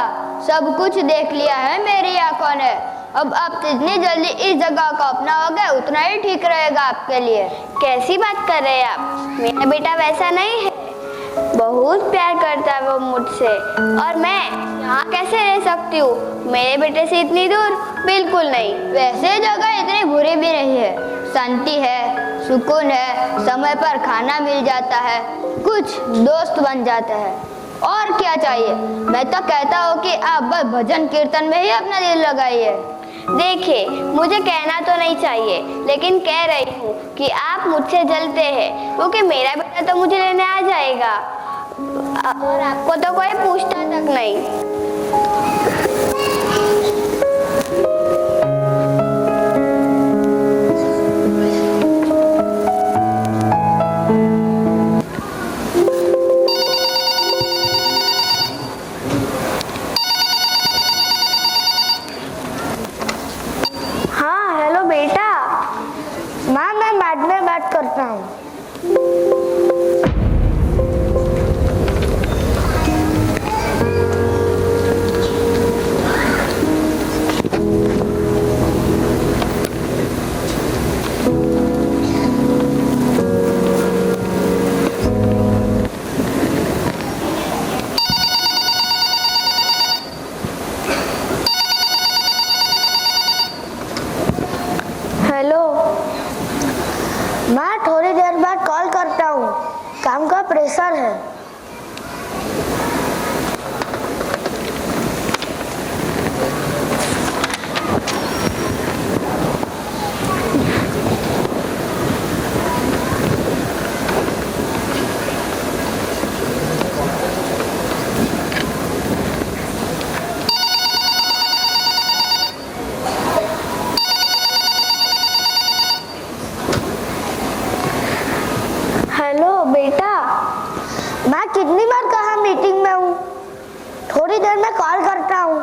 [SPEAKER 9] सब कुछ देख लिया है मेरी आंखों ने। अब आप जितनी जल्दी इस जगह को अपनाओगे उतना ही ठीक रहेगा आपके लिए। कैसी बात कर रहे हैं आप? मेरा बेटा वैसा नहीं है, बहुत प्यार करता है वो मुझसे, और मैं यहाँ कैसे रह सकती हूँ मेरे बेटे से इतनी दूर? बिल्कुल नहीं। वैसे जगह इतनी बुरी भी नहीं है, शांति है, सुकून है, समय पर खाना मिल जाता है, कुछ दोस्त बन जाते हैं, और क्या चाहिए। मैं तो कहता हूँ कि आप बस भजन कीर्तन में ही अपना दिल लगाइए। देखिए, मुझे कहना तो नहीं चाहिए, लेकिन कह रही हूँ कि आप मुझसे जलते हैं, क्योंकि मेरा बेटा तो मुझे लेने आ जाएगा और आपको तो कोई पूछता तक नहीं। हाँ हेलो बेटा, माँ मैं बाद में बात करता हूँ। काम का प्रेशर है। हेलो बेटा, मैं कितनी बार कहा मीटिंग में हूँ, थोड़ी देर में कॉल करता हूँ।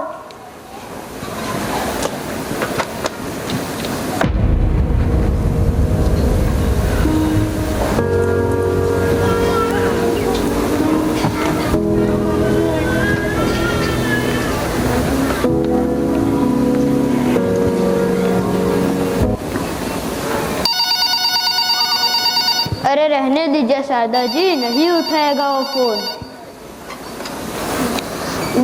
[SPEAKER 7] अरे रहने दीजिए शारदा जी, नहीं उठाएगा वो फोन।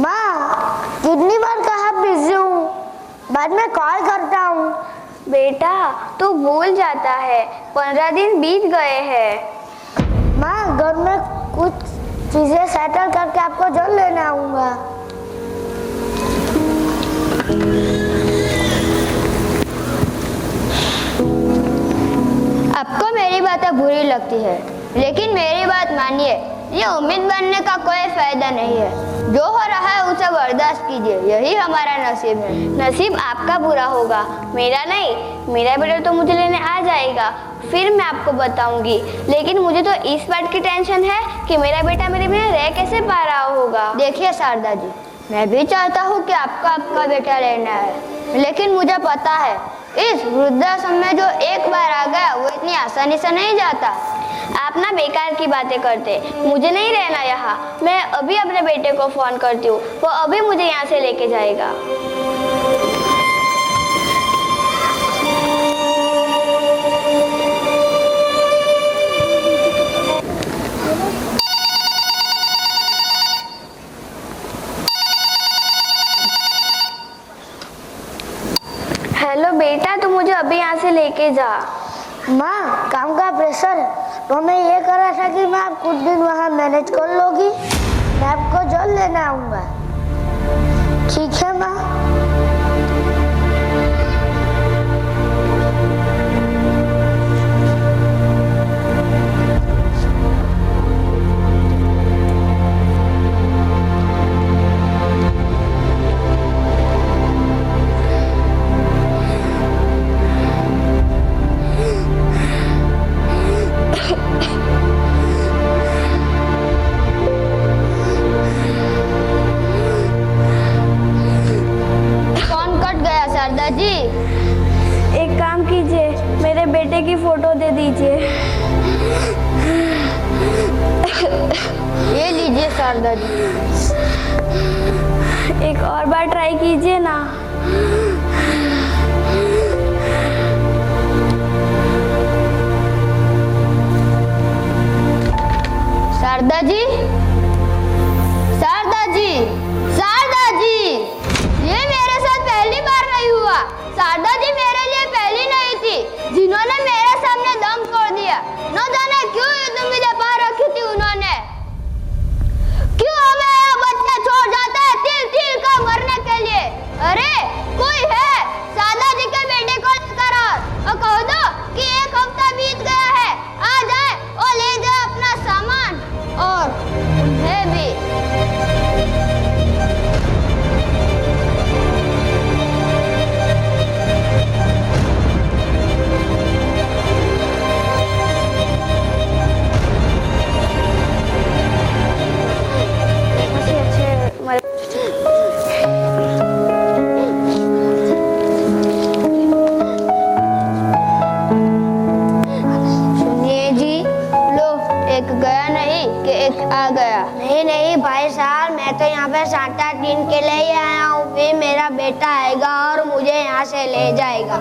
[SPEAKER 9] माँ, कितनी बार कहा बिजी हूँ, बाद में कॉल करता हूँ।
[SPEAKER 7] बेटा तू भूल जाता है, 15 दिन बीत गए हैं।
[SPEAKER 9] माँ, घर में कुछ चीजें सेटल करके आपको जल्द लेने आऊंगा।
[SPEAKER 7] आपको मेरी बातें बुरी लगती है, लेकिन मेरी बात मानिए, ये उम्मीद बनने का कोई फायदा नहीं है। जो हो रहा है उसे बर्दाश्त कीजिए, यही हमारा नसीब है। नसीब आपका बुरा होगा, मेरा नहीं। मेरा बेटा तो मुझे लेने आ जाएगा, फिर मैं आपको बताऊंगी। लेकिन मुझे तो इस बात की टेंशन है कि मेरा बेटा मेरे बिना रह कैसे पा रहा होगा। देखिए शारदा जी, मैं भी चाहता हूँ कि आपका आपका बेटा लेना है, लेकिन मुझे पता है इस वृद्धाश्रम में जो एक बार आ गया वो इतनी आसानी से नहीं जाता। आप ना बेकार की बातें करते, मुझे नहीं रहना यहाँ। मैं अभी अपने बेटे को फोन करती हूँ, वो अभी मुझे यहाँ से लेके जाएगा। हेलो बेटा, तू मुझे अभी यहाँ से लेके जा।
[SPEAKER 9] माँ, काम का प्रेशर है, तो मैं ये कर रहा था कि मैं आप कुछ दिन वहाँ मैनेज कर लोगी, मैं आपको जल्द लेने आऊँगा। ठीक है माँ।
[SPEAKER 7] दादाजी, एक काम कीजिए, मेरे बेटे की फोटो दे दीजिए। ये लीजिए शारदा जी। एक और बार ट्राई कीजिए ना। शारदा जी, शारदा जी, शारदा जी, ये मेरे साथ पहली बार नहीं हुआ। शारदा जी मेरे लिए पहली नहीं थी जिन्होंने मेरे सामने दम तोड़ दिया। न जाने क्यों ये मुझे पा रखी थी उन्होंने। क्यों हमें ये बच्चे छोड़ जाते हैं तिल तिल का मरने के लिए। अरे कोई है शारदा जी के बेटे को लेकर और कह दो कि एक हफ्ता बीत गया है, आ जाए और ले जाए अपना सामान और उन्हें भी। आ गया।
[SPEAKER 9] नहीं नहीं भाई साहब, मैं तो यहाँ पे 7-8 दिन के लिए ही आया हूँ, फिर मेरा बेटा आएगा और मुझे यहाँ से ले जाएगा।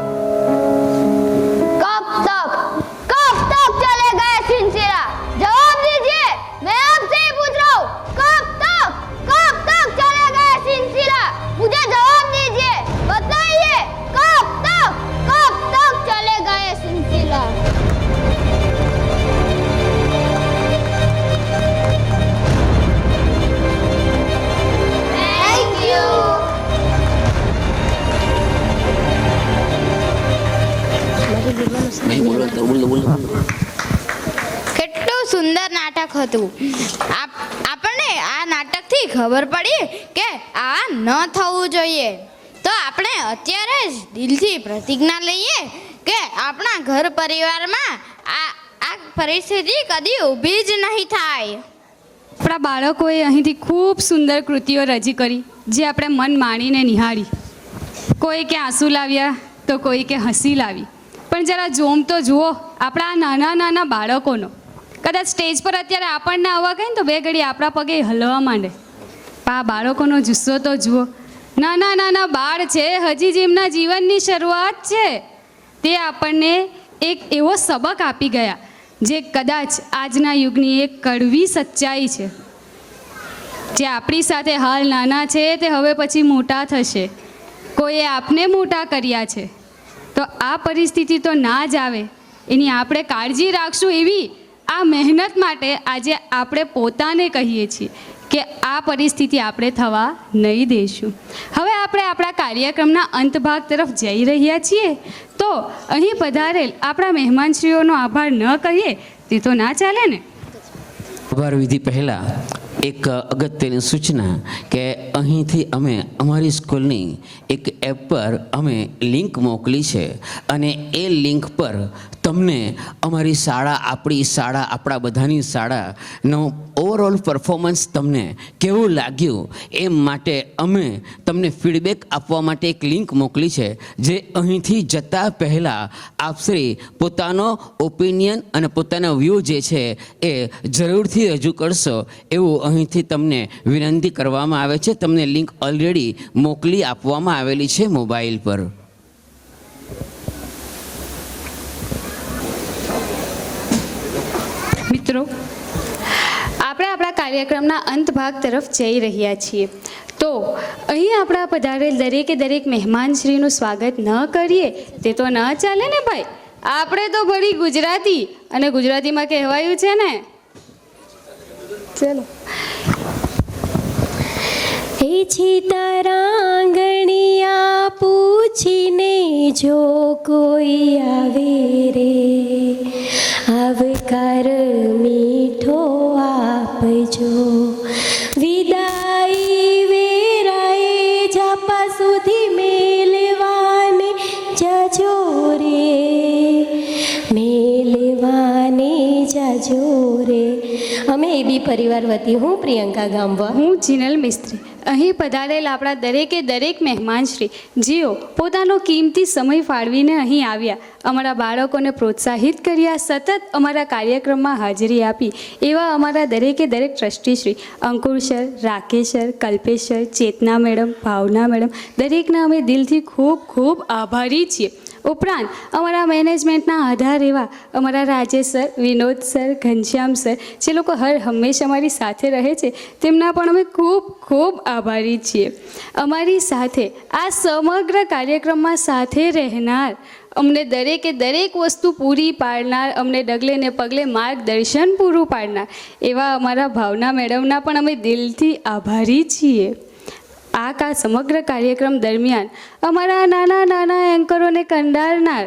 [SPEAKER 7] कब तक चले गए सिलसिला? जवाब दीजिए, मैं आपसे ही पूछ रहा हूँ। कब तक चले गए सिलसिला? मुझे जवाब दीजिए, बताइए कब तक चले गए सिलसिला? નાટક હતું. આપણને આ નાટકથી ખબર પડી કે આ ન થવું જોઈએ. તો આપણે અત્યારે જ દિલથી પ્રતિજ્ઞા લઈએ કે આપણા ઘર પરિવારમાં આ પરિસ્થિતિ કદી ઊભી જ નહીં થાય.
[SPEAKER 2] આપણા બાળકોએ અહીંથી ખૂબ સુંદર કૃતિઓ રજૂ કરી જે આપણે મન માણીને નિહાળી. કોઈ કે આંસુ લાવ્યા તો કોઈ કે હસી લાવી. પણ જરા જોમ તો જુઓ આપણા નાના નાના બાળકોનો. કદાચ સ્ટેજ પર અત્યારે આપણને આવવા કહીએ ને તો બે ઘડી આપણા પગે હલવા માંડે. પણ આ બાળકોનો જુસ્સો તો જુઓ. નાના નાના બાળ છે, હજી જેમના જીવનની શરૂઆત છે, તે આપણને એક એવો સબક આપી ગયા જે કદાચ આજના યુગની એક કડવી સચ્ચાઈ છે. જે આપણી સાથે હાલ નાના છે તે હવે પછી મોટા થશે. કોઈએ આપને મોટા કર્યા છે, તો આ પરિસ્થિતિ તો ના જ આવે એની આપણે કાળજી રાખશું. એવી આ મહેનત માટે આજે આપણે પોતાને કહીએ છીએ કે આ પરિસ્થિતિ આપણે થવા નહીં દઈશું. હવે આપણે આપણા કાર્યક્રમના અંત ભાગ તરફ જઈ રહ્યા છીએ, તો અહીં પધારેલ આપણા મહેમાનશ્રીઓનો આભાર ન કહીએ તે તો ના ચાલે ને.
[SPEAKER 3] આભાર વિધિ પહેલાં એક અગત્યની સૂચના કે અહીંથી અમે અમારી સ્કૂલની એક એપ પર અમે લિંક મોકલી છે અને એ લિંક પર તમને અમારી શાળા, આપણી શાળા, આપણા બધાની શાળાનો ઓવરઓલ પરફોર્મન્સ તમને કેવું લાગ્યું એ માટે અમે તમને ફીડબેક આપવા માટે એક લિંક મોકલી છે, જે અહીંથી જતા પહેલાં આપશ્રી પોતાનો ઓપિનિયન અને પોતાનો વ્યૂ જે છે એ જરૂરથી રજૂ કરશો એવું અહીંથી તમને વિનંતી કરવામાં આવે છે. તમને લિંક ઓલરેડી મોકલી આપવામાં આવેલી છે મોબાઈલ પર.
[SPEAKER 2] મિત્રો, આપણે આપણા કાર્યક્રમના અંત ભાગ તરફ જઈ રહ્યા છીએ, તો અહીં આપણા પધારેલ દરેકે દરેક મહેમાનશ્રીનું સ્વાગત ન કરીએ તે તો ન ચાલે ને ભાઈ. આપણે તો ભળી ગુજરાતી, અને ગુજરાતીમાં કહેવાયું છે ને, ચલો.
[SPEAKER 1] હે છે તારા આંગણિયા પૂછીને જો કોઈ આવે રે, આવકાર મીઠો આપજો, વિદાય વેરાએ જાપા સુધી મેલવાને જજો રે, મેલવાને જજો રે. અમે એબી પરિવાર વતી હું પ્રિયંકા ગામવા,
[SPEAKER 2] હું જીનલ મિસ્ત્રી. અહીં પધારેલ આપણા દરેકે દરેક મહેમાનશ્રી જેઓ પોતાનો કિંમતી સમય ફાળવીને અહીં આવ્યા, અમારા બાળકોને પ્રોત્સાહિત કર્યા, સતત અમારા કાર્યક્રમમાં હાજરી આપી, એવા અમારા દરેકે દરેક ટ્રસ્ટીશ્રી Ankur sir, Rakesh sir, Kalpesh sir, Chetna madam, Bhavna madam, દરેકના અમે દિલથી ખૂબ ખૂબ આભારી છીએ. ઉપરાંત અમારા મેનેજમેન્ટના આધાર એવા અમારા Rajesh sir, Vinod sir, Ghanshyam sir, જે લોકો હર હંમેશા અમારી સાથે રહે છે, તેમના પણ અમે ખૂબ ખૂબ આભારી છીએ. અમારી સાથે આ સમગ્ર કાર્યક્રમમાં સાથે રહેનાર, અમને દરેકે દરેક વસ્તુ પૂરી પાડનાર, અમને ડગલે ને પગલે માર્ગદર્શન પૂરું પાડનાર એવા અમારા ભાવના મેડમના પણ અમે દિલથી આભારી છીએ. આ સમગ્ર કાર્યક્રમ દરમિયાન અમારા નાના નાના એન્કરોને કંડારનાર,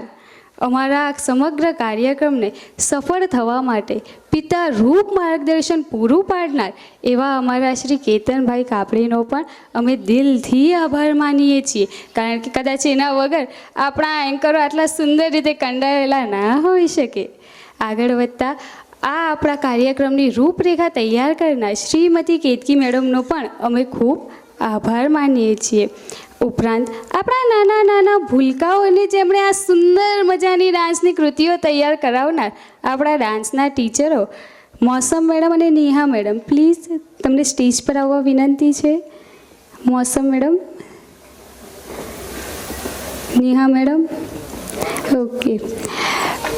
[SPEAKER 2] અમારા સમગ્ર કાર્યક્રમને સફળ થવા માટે પિતા રૂપ માર્ગદર્શન પૂરું પાડનાર એવા અમારા શ્રી કેતનભાઈ કાપડીનો પણ અમે દિલથી આભાર માનીએ છીએ. કારણ કે કદાચ એના વગર આપણા એન્કરો આટલા સુંદર રીતે કંડારેલા ના હોઈ શકે. આગળ વધતા આ આપણા કાર્યક્રમની રૂપરેખા તૈયાર કરનાર શ્રીમતી કેતકી મેડમનો પણ અમે ખૂબ આભાર માનીએ છીએ. ઉપરાંત આપણા નાના નાના ભૂલકાઓને જેમણે આ સુંદર મજાની ડાન્સની કૃતિઓ તૈયાર કરાવનાર આપણા ડાન્સના ટીચરો મોસમ મેડમ અને નેહા મેડમ, પ્લીઝ તમને સ્ટેજ પર આવવા વિનંતી છે. મોસમ મેડમ, નેહા મેડમ, ઓકે.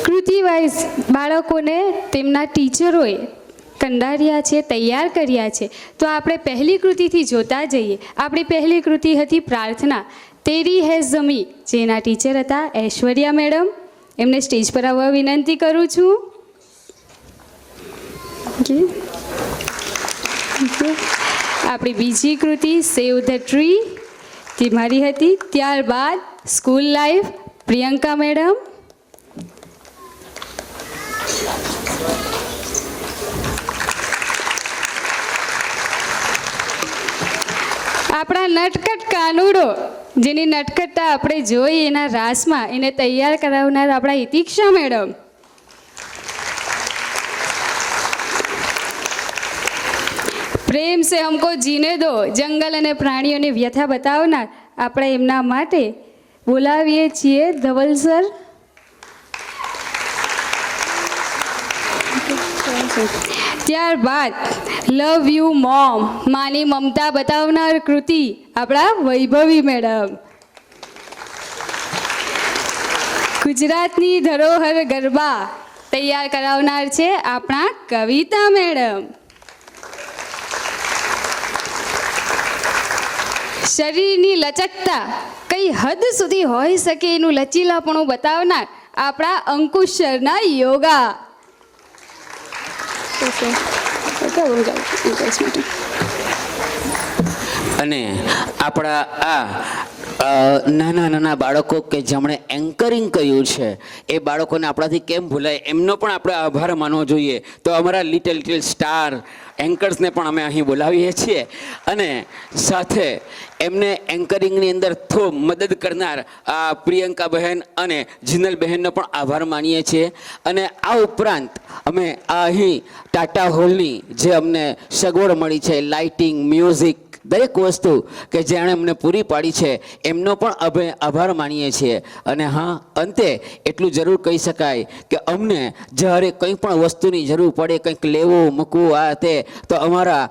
[SPEAKER 2] કૃતિ વાઇઝ બાળકોને તેમના ટીચરોએ કંડાર્યા છે, તૈયાર કર્યા છે. તો આપણે પહેલી કૃતિથી જોતા જઈએ. આપણી પહેલી કૃતિ હતી પ્રાર્થના, તેરી હૈ ઝમી, જેના ટીચર હતા ઐશ્વર્યા મેડમ. એમને સ્ટેજ પર આવવા વિનંતી કરું છું. આપણી બીજી કૃતિ સેવ ધ ટ્રી, તે મારી હતી. ત્યારબાદ સ્કૂલ લાઈફ, પ્રિયંકા મેડમ. નટખટ કાનુડો, જેની નટખટતા આપણે જોઈ એના રાસમાં એને તૈયાર કરાવનાર આપણા ઇતિક્ષા મેડમ. પ્રેમ સે હમકો જીને દો, જંગલ અને પ્રાણીઓની વ્યથા બતાવનાર આપણે એમના માટે બોલાવીએ છીએ ધવલ સર. ત્યારબાદ લવ યુ મોમ, માની મમતા બતાવનાર કૃતિ આપણા વૈભવી મેડમ. ગુજરાતની ધરોહર ગરબા તૈયાર કરાવનાર છે આપણા કવિતા મેડમ. શરીરની લચકતા કઈ હદ સુધી હોઈ શકે એનું લચીલાપણું બતાવનાર આપણા અંકુશ સરના યોગા.
[SPEAKER 3] અને આપણા આ નાના નાના બાળકો કે જેમણે એન્કરિંગ કર્યું છે એ બાળકોને આપણાથી કેમ ભૂલાય, એમનો પણ આપણે આભાર માનવો જોઈએ. તો અમારા લિટલ સ્ટાર એન્કર્સને પણ અમે અહીં બોલાવીએ છીએ અને સાથે એમને એન્કરિંગની અંદર મદદ કરનાર આ પ્રિયંકા બહેન અને જિનલ બહેનનો પણ આભાર માનીએ છીએ. અને આ ઉપરાંત અમે આ અહીં ટાટા હોલની જે અમને સગવડ મળી છે, લાઇટિંગ, મ્યુઝિક, દરેક વસ્તુ કે જેણે અમને પૂરી પાડી છે એમનો પણ અમે આભાર માનીએ છીએ. અને હા, અંતે એટલું જરૂર કહી શકાય કે અમને જ્યારે કંઈ પણ વસ્તુની જરૂર પડે, કંઈક લેવું મૂકવું આ તે, તો અમારા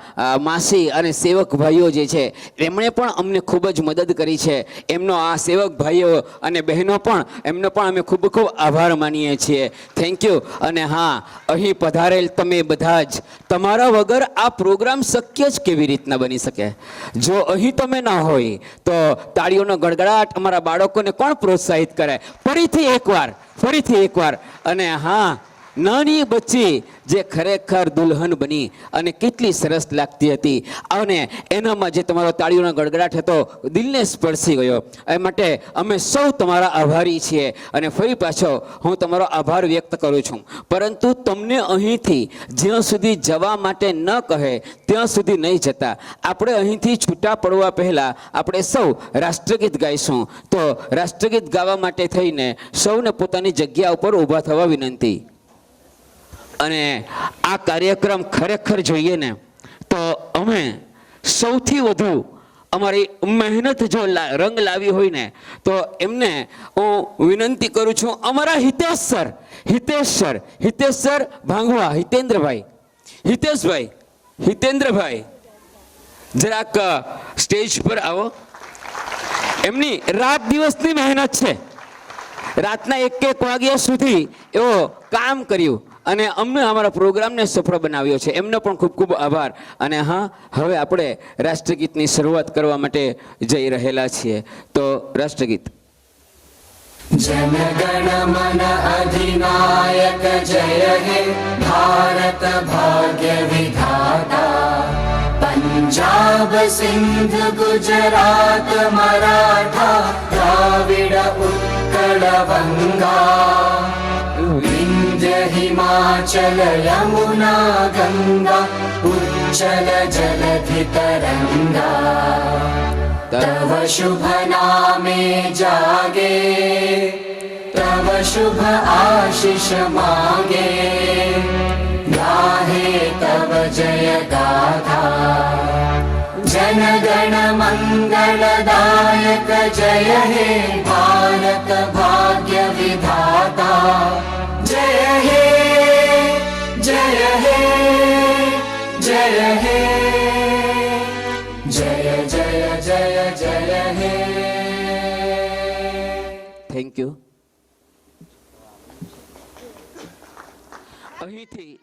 [SPEAKER 3] માસી અને સેવક ભાઈઓ જે છે એમણે પણ અમને ખૂબ જ મદદ કરી છે. એમનો આ સેવક ભાઈઓ અને બહેનો પણ એમનો પણ અમે ખૂબ ખૂબ આભાર માનીએ છીએ. Thank you. અને હા, અહીં પધારેલ તમે બધા જ, તમારા વગર આ પ્રોગ્રામ શક્ય જ કેવી રીતના બની શકે? જો અહીં તમે ના હોય તો તાળીઓનો ગડગડાટ અમારા બાળકોને કોણ પ્રોત્સાહિત કરે? ફરીથી એકવાર. અને હા, નાની બચ્ચી જે ખરેખર દુલ્હન બની અને કેટલી સરસ લાગતી હતી અને એનામાં જે તમારો તાળીઓનો ગડગડાટ હતો દિલને સ્પર્શી ગયો. એ માટે અમે સૌ તમારા આભારી છીએ અને ફરી પાછો હું તમારો આભાર વ્યક્ત કરું છું. પરંતુ તમને અહીંથી જ્યાં સુધી જવા માટે ન કહે ત્યાં સુધી નહીં જતા. આપણે અહીંથી છૂટા પડવા પહેલાં આપણે સૌ રાષ્ટ્રગીત ગાઈશું. તો રાષ્ટ્રગીત ગાવા માટે થઈને સૌને પોતાની જગ્યા ઉપર ઊભા થવા વિનંતી. અને આ કાર્યક્રમ ખરેખર જોઈએ ને તો અમે સૌથી વધુ અમારી મહેનત જો રંગ લાવી હોય ને તો એમને હું વિનંતી કરું છું, અમારા હિતેશ સર ભાંગવા, હિતેન્દ્રભાઈ જરાક સ્ટેજ પર આવો. એમની રાત દિવસની મહેનત છે, રાતના 1 વાગ્યા સુધી એવો કામ કર્યું અને અમને અમારા પ્રોગ્રામને સફળ બનાવ્યો છે. એમનો પણ ખૂબ ખૂબ આભાર. અને હા, હવે આપણે રાષ્ટ્રગીતની શરૂઆત કરવા માટે જઈ રહેલા છીએ. તો રાષ્ટ્રગીત.
[SPEAKER 11] जनगण मन अधिनायक जय हे भारत भाग्य विधाता, पंजाब सिंध गुजरात मराठा द्राविड उत्कल बंगा, विंध्य हिमाचल यमुना गंगा उच्चल जलधि तरंगा, तव शुभ नामे जागे तव शुभ आशीष मागे, गाहे तव जय गाथा, जन गण मंगलदायक जय हे भारत भाग्य विधाता, जय हे जय हे जय हे जय जय जय जय हे.
[SPEAKER 3] Thank you. અહીંથી